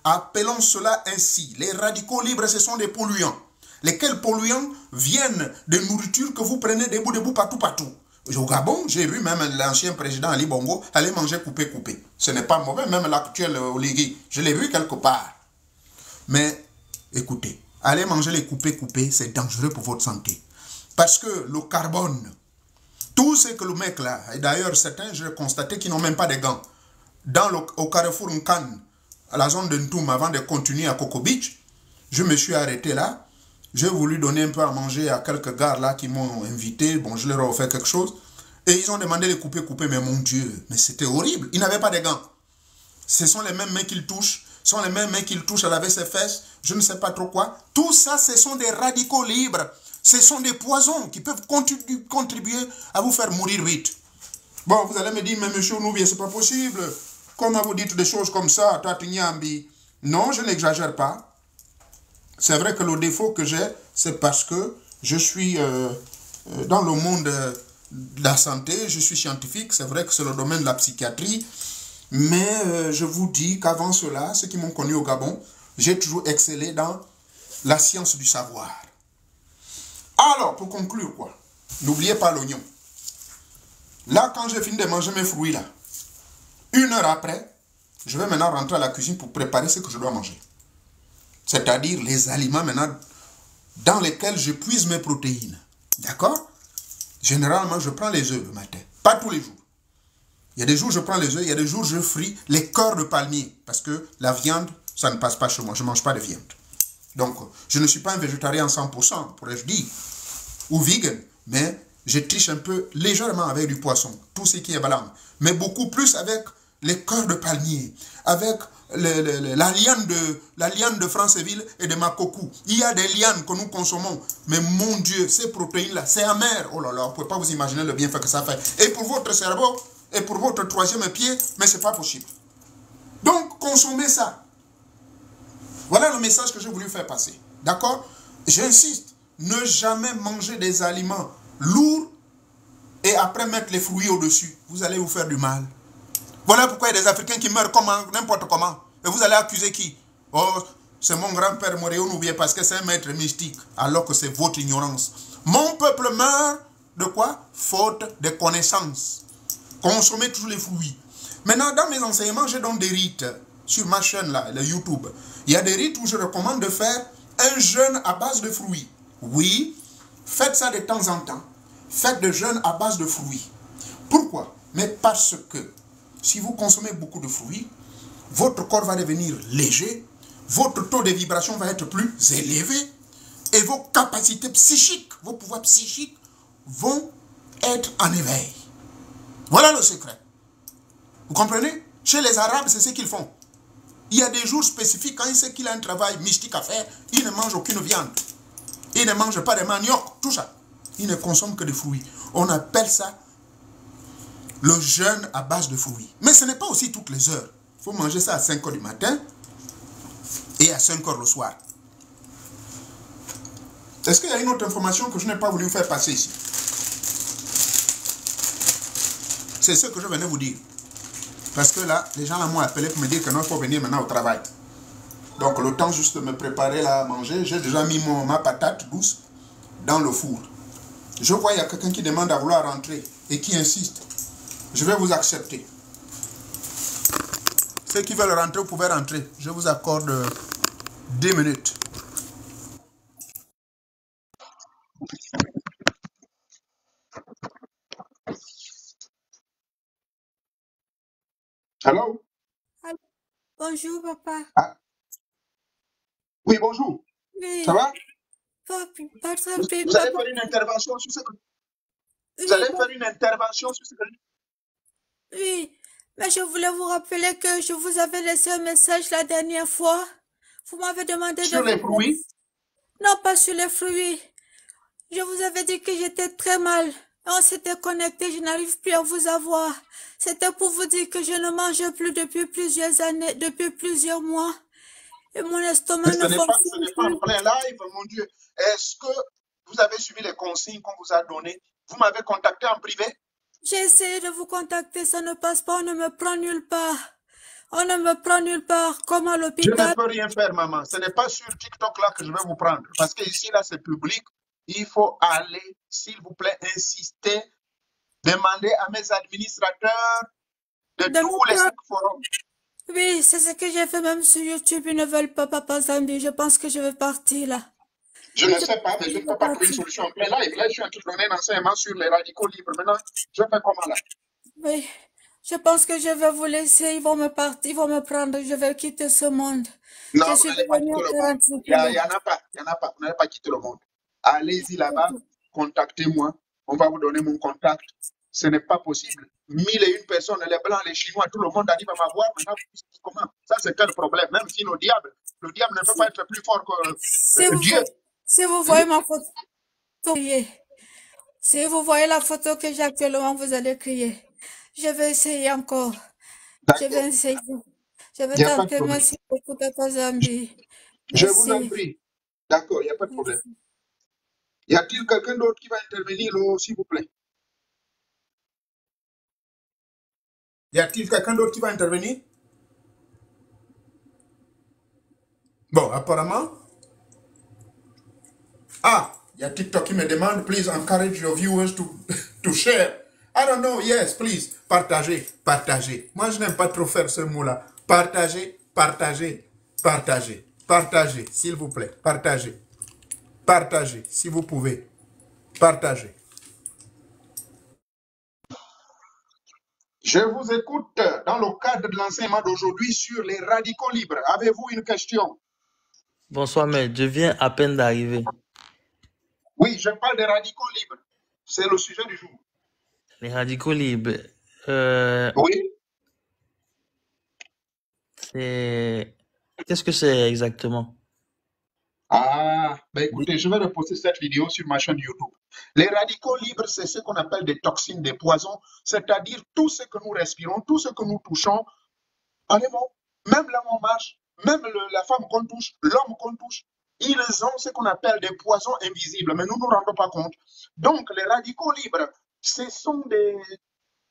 appelons cela ainsi. Les radicaux libres, ce sont des polluants. Lesquels polluants viennent de nourriture que vous prenez des bouts partout. Au Gabon, j'ai vu même l'ancien président Ali Bongo aller manger coupé. Ce n'est pas mauvais, même l'actuel Oligui. Je l'ai vu quelque part. Mais écoutez, aller manger les coupé, c'est dangereux pour votre santé. Parce que le carbone, tout ce que le mec là, et d'ailleurs certains, j'ai constaté qu'ils n'ont même pas de gants. Au carrefour Nkan, à la zone de Ntoum, avant de continuer à Coco Beach, je me suis arrêté là. J'ai voulu donner un peu à manger à quelques gars là qui m'ont invité. Bon, je leur ai offert quelque chose. Et ils ont demandé les couper. Mais mon Dieu, mais c'était horrible. Ils n'avaient pas de gants. Ce sont les mêmes mains qu'ils touchent. Ce sont les mêmes mains qu'ils touchent à laver ses fesses. Je ne sais pas trop quoi. Tout ça, ce sont des radicaux libres. Ce sont des poisons qui peuvent contribuer à vous faire mourir vite. Bon, vous allez me dire, mais monsieur Noubia, c'est pas possible. Comment vous dites des choses comme ça, Tatignambi? Non, je n'exagère pas. C'est vrai que le défaut que j'ai, c'est parce que je suis dans le monde de la santé, je suis scientifique, c'est vrai que c'est le domaine de la psychiatrie, mais je vous dis qu'avant cela, ceux qui m'ont connu au Gabon, j'ai toujours excellé dans la science du savoir. Alors, pour conclure, quoi, n'oubliez pas l'oignon. Là, quand j'ai fini de manger mes fruits, là, 1 heure après, je vais maintenant rentrer à la cuisine pour préparer ce que je dois manger. C'est-à-dire les aliments maintenant dans lesquels je puise mes protéines. D'accord? Généralement, je prends les œufs le matin. Pas tous les jours. Il y a des jours, je prends les œufs. Il y a des jours, je fris les cœurs de palmier. Parce que la viande, ça ne passe pas chez moi. Je ne mange pas de viande. Donc, je ne suis pas un végétarien 100%, pourrais-je dire. Ou vegan. Mais je triche un peu légèrement avec du poisson. Tout ce qui est blanc. Mais beaucoup plus avec les cœurs de palmier. Avec la liane de Franceville et de Makokou. Il y a des lianes que nous consommons. Mais mon Dieu, ces protéines-là, c'est amer. Oh là là, vous ne pouvez pas vous imaginer le bienfait que ça fait. Et pour votre cerveau, et pour votre troisième pied, mais ce n'est pas possible. Donc, consommez ça. Voilà le message que j'ai voulu faire passer. D'accord? J'insiste, ne jamais manger des aliments lourds et après mettre les fruits au-dessus. Vous allez vous faire du mal. Voilà pourquoi il y a des Africains qui meurent n'importe comment. Et vous allez accuser qui? Oh, c'est mon grand-père Moréo, n'oubliez parce que c'est un maître mystique. Alors que c'est votre ignorance. Mon peuple meurt de quoi? Faute de connaissances. Consommez tous les fruits. Maintenant, dans mes enseignements, je donne des rites. Sur ma chaîne là, le YouTube. Il y a des rites où je recommande de faire un jeûne à base de fruits. Oui, faites ça de temps en temps. faites des jeûnes à base de fruits. Pourquoi? Mais parce que si vous consommez beaucoup de fruits, votre corps va devenir léger, votre taux de vibration va être plus élevé et vos capacités psychiques, vos pouvoirs psychiques vont être en éveil. Voilà le secret. Vous comprenez? Chez les Arabes, c'est ce qu'ils font. Il y a des jours spécifiques, quand il sait qu'il a un travail mystique à faire, il ne mange aucune viande. Il ne mange pas de manioc, tout ça. Il ne consomme que des fruits. On appelle ça le jeûne à base de fruits. Mais ce n'est pas aussi toutes les heures. Il faut manger ça à 5 h du matin et à 5 h le soir. Est-ce qu'il y a une autre information que je n'ai pas voulu vous faire passer ici? C'est ce que je venais vous dire. Parce que là, les gens m'ont appelé pour me dire que non, il faut venir maintenant au travail. Donc le temps juste de me préparer là à manger, j'ai déjà mis ma patate douce dans le four. Je vois il y a quelqu'un qui demande à vouloir rentrer et qui insiste. Je vais vous accepter. Ceux qui veulent rentrer, vous pouvez rentrer. Je vous accorde 10 minutes. Allô? Bonjour, papa. Ah. Oui, bonjour. Oui. Ça va? Pas très bien, Vous allez papa. faire une intervention sur ce que... Oui, Vous allez faire une intervention sur ce que... oui, mais je voulais vous rappeler que je vous avais laissé un message la dernière fois. Vous m'avez demandé Sur de les vous... fruits? Non, pas sur les fruits. Je vous avais dit que j'étais très mal. On s'était connecté, je n'arrive plus à vous avoir. C'était pour vous dire que je ne mange plus depuis plusieurs années, depuis plusieurs mois. Et mon estomac Mais ce ne n'est fonctionne pas en plus. plein live, mon Dieu. Est-ce que vous avez suivi les consignes qu'on vous a données? Vous m'avez contacté en privé? J'ai essayé de vous contacter, ça ne passe pas, on ne me prend nulle part. On ne me prend nulle part, comme à Je ne l'hôpital. peux rien faire, maman. Ce n'est pas sur TikTok là que je vais vous prendre. Parce que ici, là, c'est public. Il faut aller, s'il vous plaît, insister, demander à mes administrateurs de De me tous les 5 prendre. forums. Oui, c'est ce que j'ai fait même sur YouTube. Ils ne veulent pas, papa Zambi. Je pense que je vais partir là. Je ne Je sais pas, pense mais que je je ne vais peux pas trouver une partir. solution en plein live. Là, je suis en train de donner un enseignement sur les radicaux libres. Maintenant, je fais comment là? Oui, je pense que je vais vous laisser. Ils vont me partir, ils vont me prendre. Je vais quitter ce monde. Non, Je vous suis n'allez pas devenue quitter à le monde. 45 Il kilos. y en a pas. Il y en a pas. Vous n'allez pas quitter le monde. Allez-y là-bas, contactez-moi. On va vous donner mon contact. Ce n'est pas possible. 1001 personnes, les Blancs, les Chinois, tout le monde arrive à m'avoir. Maintenant, vous dites comment? Ça, c'est quel problème? Même si le diable ne peut pas être plus fort que Dieu. Si vous voyez ma photo, criez. Si vous voyez la photo que j'ai actuellement, vous allez crier. Je vais essayer encore. Je vais D'accord. essayer. Je vais Il n'y a pas de tenter. problème. Merci beaucoup, Papa Zambi. Je vous en Merci. prie. D'accord, il n'y a pas de problème. Y a-t-il quelqu'un d'autre qui va intervenir, là, s'il vous plaît? Y a-t-il quelqu'un d'autre qui va intervenir? Bon, apparemment. Ah, il y a TikTok qui me demande, please encourage your viewers to share. I don't know, yes, please. Partagez, partagez. Moi, je n'aime pas trop faire ce mot-là. Partagez, partagez, partagez. Partagez, s'il vous plaît. Partagez. Partagez, si vous pouvez. Partagez. Je vous écoute dans le cadre de l'enseignement d'aujourd'hui sur les radicaux libres. Avez-vous une question? Bonsoir, maître. Je viens à peine d'arriver. Oui, je parle des radicaux libres. C'est le sujet du jour. Les radicaux libres, Oui. qu'est-ce que c'est exactement? Ah, ben écoutez, je vais reposter cette vidéo sur ma chaîne YouTube. Les radicaux libres, c'est ce qu'on appelle des toxines, des poisons, c'est-à-dire tout ce que nous respirons, tout ce que nous touchons, en un mot, même là où on marche, même la femme qu'on touche, l'homme qu'on touche, ils ont ce qu'on appelle des poisons invisibles, mais nous ne nous rendons pas compte. Donc, les radicaux libres, ce sont des,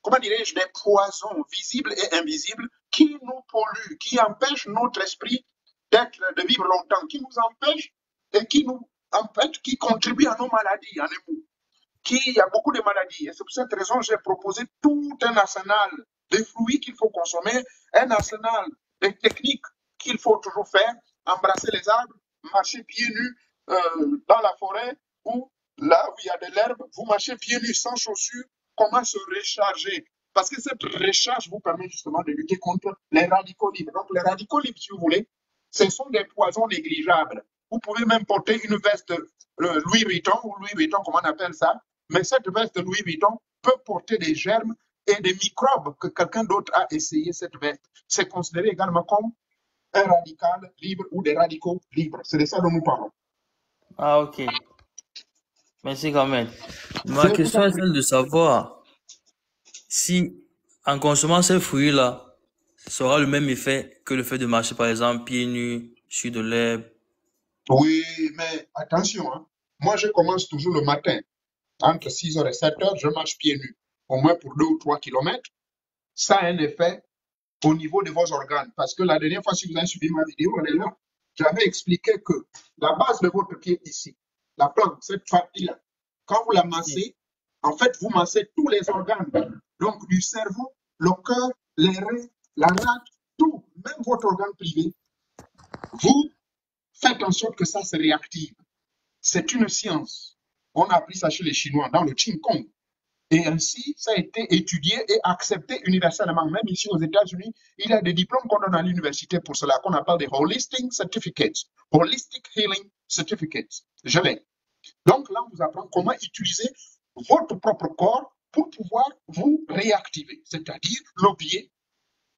comment dirais-je, des poisons visibles et invisibles qui nous polluent, qui empêchent notre esprit de vivre longtemps, qui nous empêchent et qui nous empêchent, qui contribuent à nos maladies, en un mot. Il y a beaucoup de maladies. Et c'est pour cette raison que j'ai proposé tout un arsenal de fruits qu'il faut consommer, un arsenal de techniques qu'il faut toujours faire, embrasser les arbres, marcher pieds nus dans la forêt ou là où il y a de l'herbe, vous marchez pieds nus sans chaussures, comment se recharger? Parce que cette recharge vous permet justement de lutter contre les radicaux libres. Donc, les radicaux libres, si vous voulez, ce sont des poisons négligeables. Vous pouvez même porter une veste Louis Vuitton, ou Louis Vuitton, comment on appelle ça, mais cette veste Louis Vuitton peut porter des germes et des microbes que quelqu'un d'autre a essayé cette veste. C'est considéré également comme un radical libre ou des radicaux libres. C'est de ça dont nous parlons. Ah, ok. Merci quand même. Ma question est celle de savoir si, en consommant ces fruits-là, ça aura le même effet que le fait de marcher, par exemple, pieds nus sur de l'herbe. Oui, mais attention, hein. Moi, je commence toujours le matin. Entre 6h et 7h, je marche pieds nus, au moins pour 2 ou 3 kilomètres. Ça a un effet au niveau de vos organes. Parce que la dernière fois, si vous avez suivi ma vidéo, elle est là. J'avais expliqué que la base de votre pied ici, la plante, cette partie-là, quand vous la massez, en fait, vous massez tous les organes. Donc, du cerveau, le cœur, les reins, la rate, tout, même votre organe privé. Vous faites en sorte que ça se réactive. C'est une science. On a appris ça chez les Chinois dans le Qigong. Et ainsi, ça a été étudié et accepté universellement. Même ici aux États-Unis, il y a des diplômes qu'on donne à l'université pour cela, qu'on appelle des Holistic Certificates, Holistic Healing Certificates. Je l'ai. Donc là, on vous apprend comment utiliser votre propre corps pour pouvoir vous réactiver, c'est-à-dire l'oublier.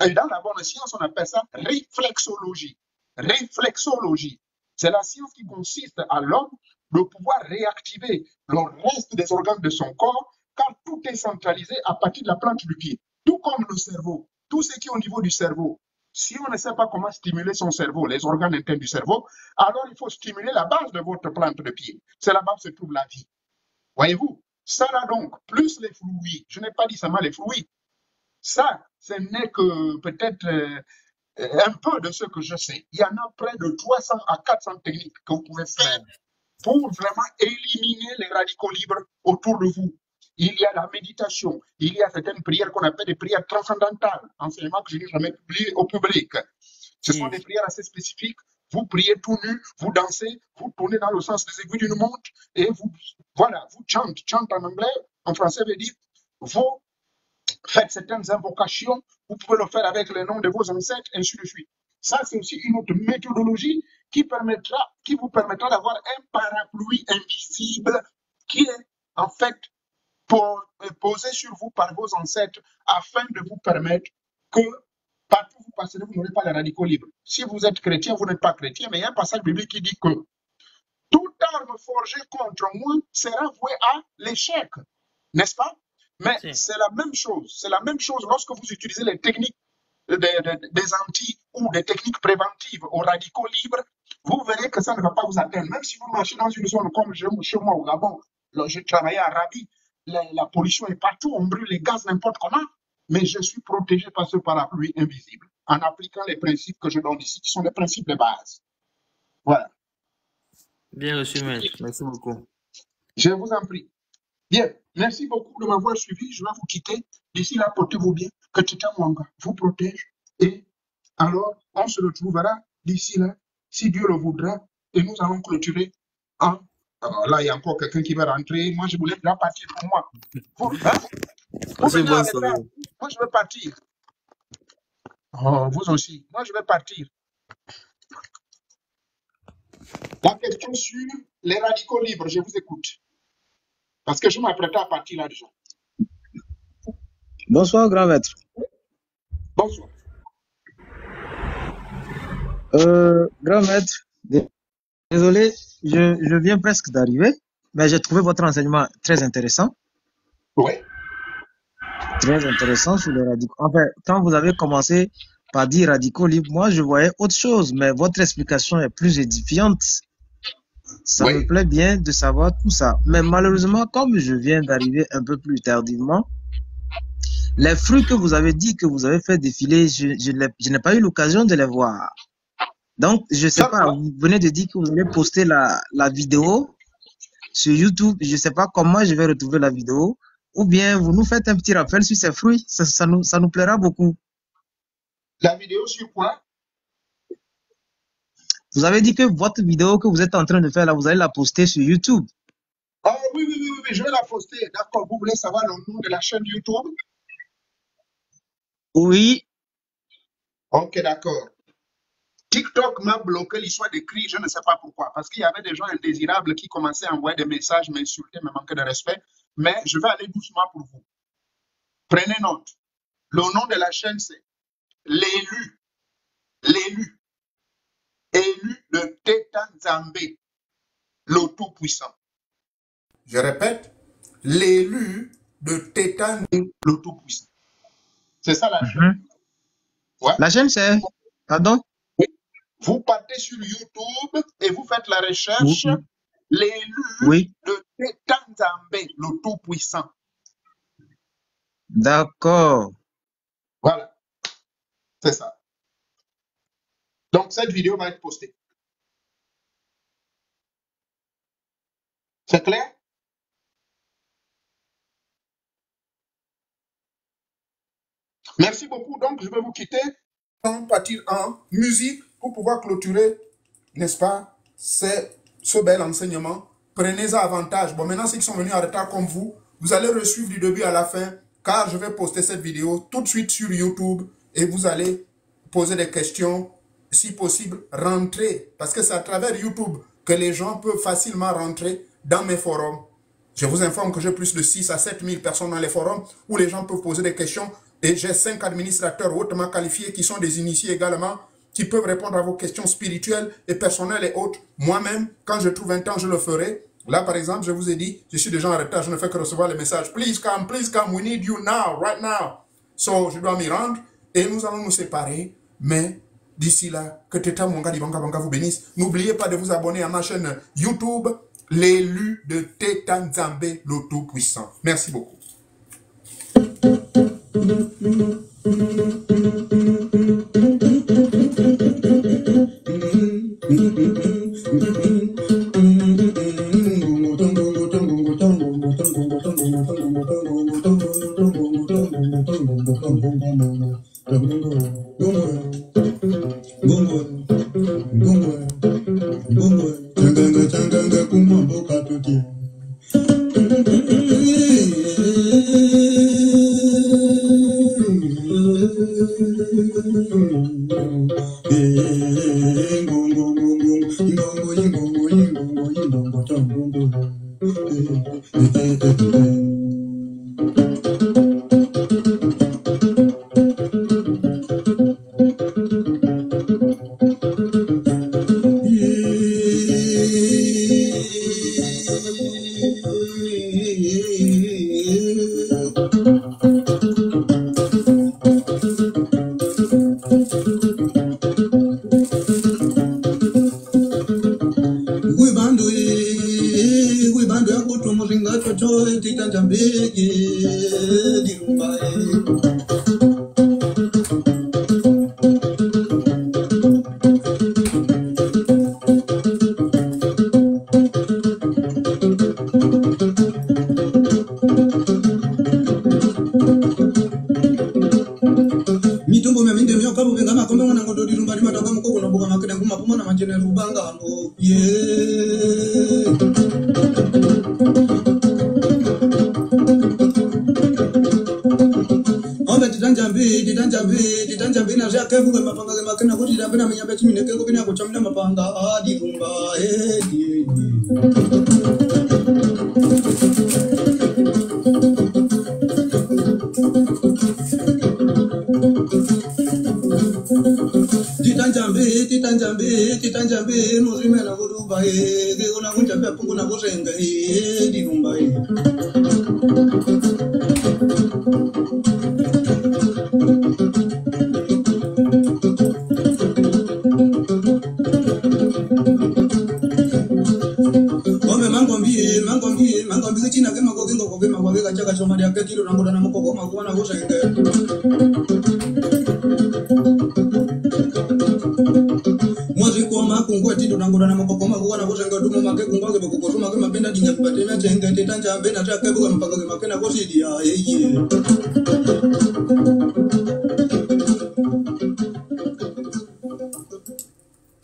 Et dans la bonne science, on appelle ça réflexologie. Réflexologie. C'est la science qui consiste à l'homme de pouvoir réactiver le reste des organes de son corps car tout est centralisé à partir de la plante du pied. Tout comme le cerveau, tout ce qui est au niveau du cerveau. Si on ne sait pas comment stimuler son cerveau, les organes internes du cerveau, alors il faut stimuler la base de votre plante de pied. C'est là-bas que se trouve la vie. Voyez-vous, ça là donc, plus les fruits, je n'ai pas dit seulement les fruits, ça, ce n'est que peut-être un peu de ce que je sais. Il y en a près de 300 à 400 techniques que vous pouvez faire pour vraiment éliminer les radicaux libres autour de vous. Il y a la méditation, il y a certaines prières qu'on appelle des prières transcendantales, enseignement que je n'ai jamais publié au public. Ce sont des prières assez spécifiques. Vous priez tout nu, vous dansez, vous tournez dans le sens des aiguilles d'une montre et vous, voilà, vous chante en anglais, en français veut dire, vous faites certaines invocations, vous pouvez le faire avec les noms de vos ancêtres, ainsi de suite. Ça, c'est aussi une autre méthodologie qui vous permettra d'avoir un parapluie invisible qui est en fait posé sur vous par vos ancêtres afin de vous permettre que partout où vous passerez, vous n'aurez pas les radicaux libres. Si vous êtes chrétien, vous n'êtes pas chrétien, mais il y a un passage biblique qui dit que toute arme forgée contre moi sera vouée à l'échec, n'est-ce pas? Mais c'est la même chose. C'est la même chose lorsque vous utilisez les techniques des anti ou des techniques préventives aux radicaux libres, vous verrez que ça ne va pas vous atteindre. Même si vous marchez dans une zone comme chez moi au Gabon, je travaillais à Rabi, la pollution est partout, on brûle les gaz n'importe comment, mais je suis protégé par ce parapluie invisible en appliquant les principes que je donne ici, qui sont les principes de base. Voilà. Bien reçu, maître. Merci beaucoup. Je vous en prie. Bien, merci beaucoup de m'avoir suivi. Je vais vous quitter. D'ici là, portez-vous bien. Que Tita Mwanga vous protège. Et alors, on se retrouvera d'ici là, si Dieu le voudra. Et nous allons clôturer en... Alors là, il y a encore quelqu'un qui va rentrer. Moi, je voulais déjà partir pour moi. Moi, je vais partir. Oh, vous aussi. Moi, je vais partir. La question sur les radicaux libres, je vous écoute. Parce que je m'apprêtais à partir là déjà. Bonsoir, grand maître. Bonsoir. Grand maître, désolé, je viens presque d'arriver, mais j'ai trouvé votre enseignement très intéressant. Oui. Très intéressant sur les radicaux. Enfin, quand vous avez commencé par dire radicaux libres, moi je voyais autre chose, mais votre explication est plus édifiante. Ça me plaît bien de savoir tout ça. Mais malheureusement, comme je viens d'arriver un peu plus tardivement, les fruits que vous avez dit que vous avez fait défiler, je n'ai pas eu l'occasion de les voir. Donc, je ne sais pas, vous venez de dire que vous allez poster la vidéo sur YouTube. Je ne sais pas comment je vais retrouver la vidéo. Ou bien vous nous faites un petit rappel sur ces fruits. Ça nous plaira beaucoup. La vidéo sur quoi? Vous avez dit que votre vidéo que vous êtes en train de faire là, vous allez la poster sur YouTube. Oh oui, oui, oui, oui, oui, je vais la poster. D'accord, vous voulez savoir le nom de la chaîne YouTube? Oui. Ok, d'accord. TikTok m'a bloqué l'histoire d'écrit, je ne sais pas pourquoi. Parce qu'il y avait des gens indésirables qui commençaient à envoyer des messages, m'insulter, me manquer de respect. Mais je vais aller doucement pour vous. Prenez note. Le nom de la chaîne, c'est l'élu. L'élu. Élu de Teta Nzambe, le Tout-Puissant. Je répète, l'élu de Teta Nzambe, le Tout-Puissant. C'est ça la chaîne. Ouais. La chaîne, c'est... Pardon? Oui. Vous partez sur YouTube et vous faites la recherche. Oui. L'élu de Teta Nzambe, le Tout-Puissant. D'accord. Voilà. C'est ça. Donc, cette vidéo va être postée. C'est clair? Merci beaucoup. Donc, je vais vous quitter. On va partir en musique pour pouvoir clôturer, n'est-ce pas, ce bel enseignement. Prenez-en avantage. Bon, maintenant, ceux qui sont venus en retard comme vous allez re-suivre du début à la fin, car je vais poster cette vidéo tout de suite sur YouTube et vous allez poser des questions, si possible, rentrer. Parce que c'est à travers YouTube que les gens peuvent facilement rentrer dans mes forums. Je vous informe que j'ai plus de 6 à 7 000 personnes dans les forums où les gens peuvent poser des questions. Et j'ai 5 administrateurs hautement qualifiés qui sont des initiés également, qui peuvent répondre à vos questions spirituelles et personnelles et autres. Moi-même, quand je trouve un temps, je le ferai. Là, par exemple, je vous ai dit, je suis déjà en retard, je ne fais que recevoir les messages. Please come, we need you now, right now. So, je dois m'y rendre et nous allons nous séparer. Mais d'ici là, que Teta Mwanga Dibanga Banga vous bénisse. N'oubliez pas de vous abonner à ma chaîne YouTube, l'élu de Teta Nzambe, le Tout-Puissant. Merci beaucoup.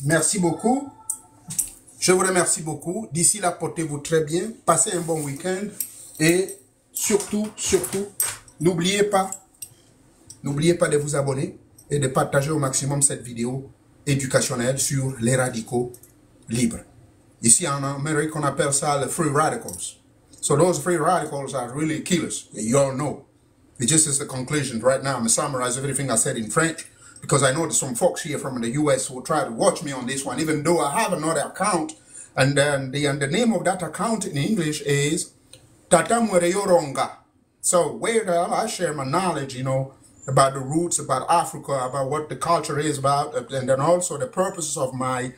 Merci beaucoup. Je vous remercie beaucoup. D'ici là, portez-vous très bien. Passez un bon week-end. Et surtout, n'oubliez pas de vous abonner et de partager au maximum cette vidéo éducationnelle sur les radicaux libres. Ici en Amérique, on appelle ça les free radicals. So those free radicals are really killers. You all know. It just is the conclusion right now. I'm going to summarize everything I said in French because I know there's some folks here from the US who will try to watch me on this one, even though I have another account. And then the name of that account in English is Tatamwere Yoronga. So where I share my knowledge, you know, about the roots, about Africa, about what the culture is about, and then also the purposes of my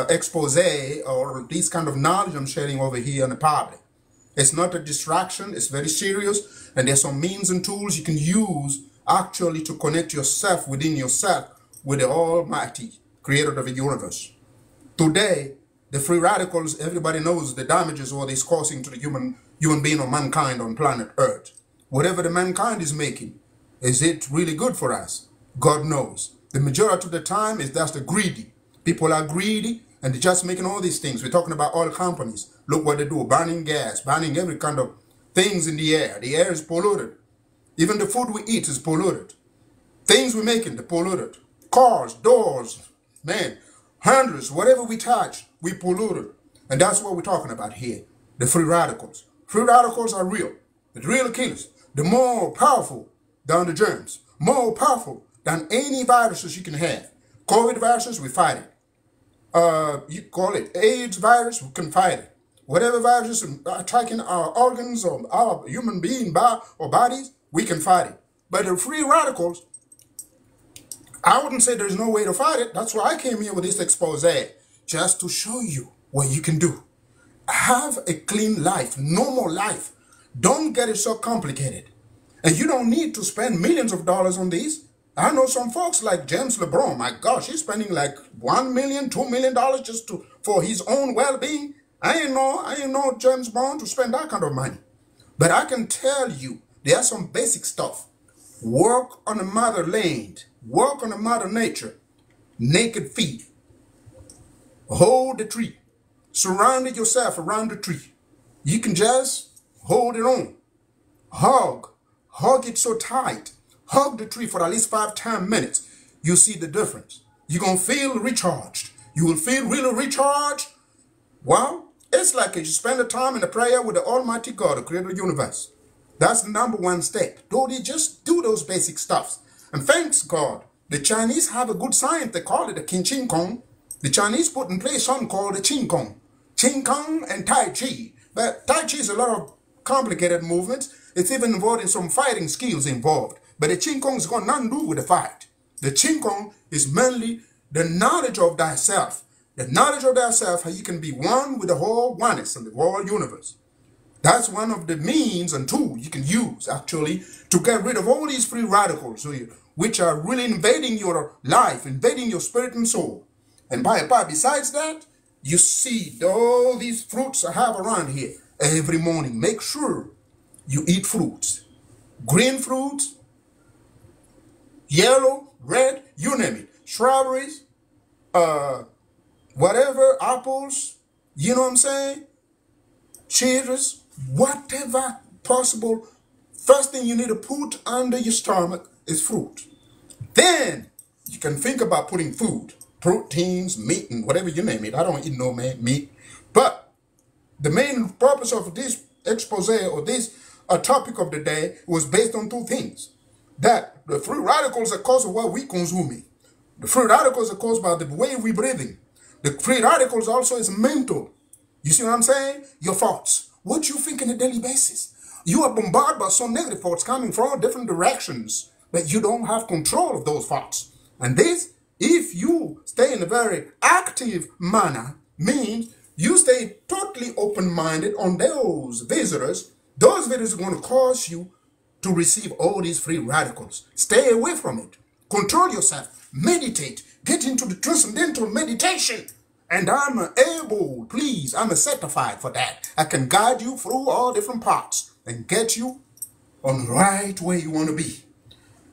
expose or this kind of knowledge I'm sharing over here in the public. It's not a distraction. It's very serious. And there's some means and tools you can use actually to connect yourself within yourself with the Almighty Creator of the universe. Today, the free radicals, everybody knows the damages what it's causing to the human being or mankind on planet Earth. Whatever the mankind is making, is it really good for us? God knows. The majority of the time is that's the greedy. People are greedy and they're just making all these things. We're talking about oil companies. Look what they do, burning gas, burning every kind of things in the air. The air is polluted. Even the food we eat is polluted. Things we're making, they're polluted. Cars, doors, man, handles, whatever we touch, we polluted. And that's what we're talking about here, the free radicals. Free radicals are real. They're real killers. They're more powerful than the germs, more powerful than any viruses you can have. COVID viruses, we fight it. You call it AIDS virus, we can fight it. Whatever virus is attacking our organs or our human being or bodies, we can fight it. But the free radicals, I wouldn't say there's no way to fight it. That's why I came here with this expose, just to show you what you can do. Have a clean life, normal life. Don't get it so complicated. And you don't need to spend millions of dollars on these. I know some folks like James LeBron. My gosh, he's spending like $1 million, $2 million just for his own well-being. I ain't know James Bond to spend that kind of money. But I can tell you, there's some basic stuff. Work on the mother land. Work on the mother nature. Naked feet. Hold the tree. Surround yourself around the tree. You can just hold it on. Hug. Hug it so tight. Hug the tree for at least 5-10 minutes. You see the difference. You're going to feel recharged. You will feel really recharged. Well, it's like you spend the time in the prayer with the Almighty God, the creator of the universe. That's the #1 step. Don't you just do those basic stuffs. And thanks God, the Chinese have a good science. They call it the Qin Qing Kong. The Chinese put in place something called the Qing Kong. Qing Kong and Tai Chi. But Tai Chi is a lot of complicated movements. It's even involved in some fighting skills involved. But the Qing Kong has got nothing to do with the fight. The Qing Kong is mainly the knowledge of thyself. The knowledge of thyself, how you can be one with the whole oneness and the whole universe. That's one of the means and tools you can use, actually, to get rid of all these free radicals, which are really invading your life, invading your spirit and soul. And besides that, you see all these fruits I have around here every morning. Make sure you eat fruits. Green fruits, yellow, red, you name it. Strawberries, whatever, apples, you know what I'm saying? Cherries, whatever possible. First thing you need to put under your stomach is fruit. Then you can think about putting food, proteins, meat, and whatever you name it. I don't eat no meat. But the main purpose of this expose or this topic of the day was based on 2 things. That the free radicals are caused by what we consuming. The free radicals are caused by the way we breathing. The free radicals also is mental. You see what I'm saying? Your thoughts. What you think on a daily basis. You are bombarded by some negative thoughts coming from different directions, but you don't have control of those thoughts. And this, if you stay in a very active manner, means you stay totally open-minded on those visitors. Those visitors are going to cause you to receive all these free radicals. Stay away from it. Control yourself. Meditate. Get into the transcendental meditation. And I'm able, please, I'm certified for that. I can guide you through all different parts and get you on the right way you want to be.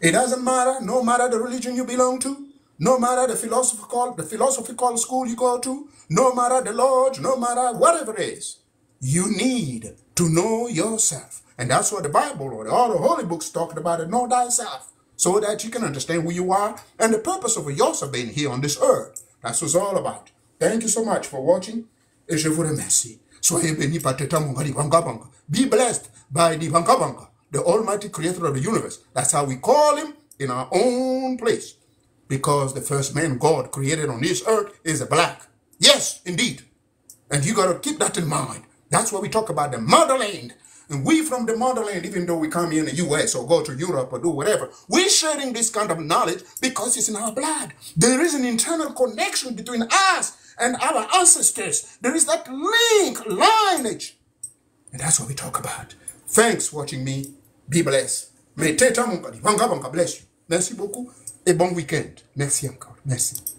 It doesn't matter, no matter the religion you belong to, No matter the philosophical school you go to, no matter the lodge, no matter whatever it is, you need to know yourself. And that's what the Bible or all the holy books talking about, it, know thyself, so that you can understand who you are and the purpose of yourself being here on this earth. That's what it's all about. Thank you so much for watching, et je vous remercie. Soyez bénis par Teta Mungali Banga Banga. Be blessed by the Banga Banga, the Almighty Creator of the universe. That's how we call him in our own place. Because the first man God created on this earth is a black. Yes, indeed. And you got to keep that in mind. That's why we talk about the motherland. And we from the motherland, even though we come here in the U.S. or go to Europe or do whatever, we're sharing this kind of knowledge because it's in our blood. There is an internal connection between us and our ancestors. There is that link, lineage. And that's what we talk about. Thanks for watching me. Be blessed. May Teta Mungali Banga Banga bless you. Merci beaucoup et bon week-end. Merci encore. Merci.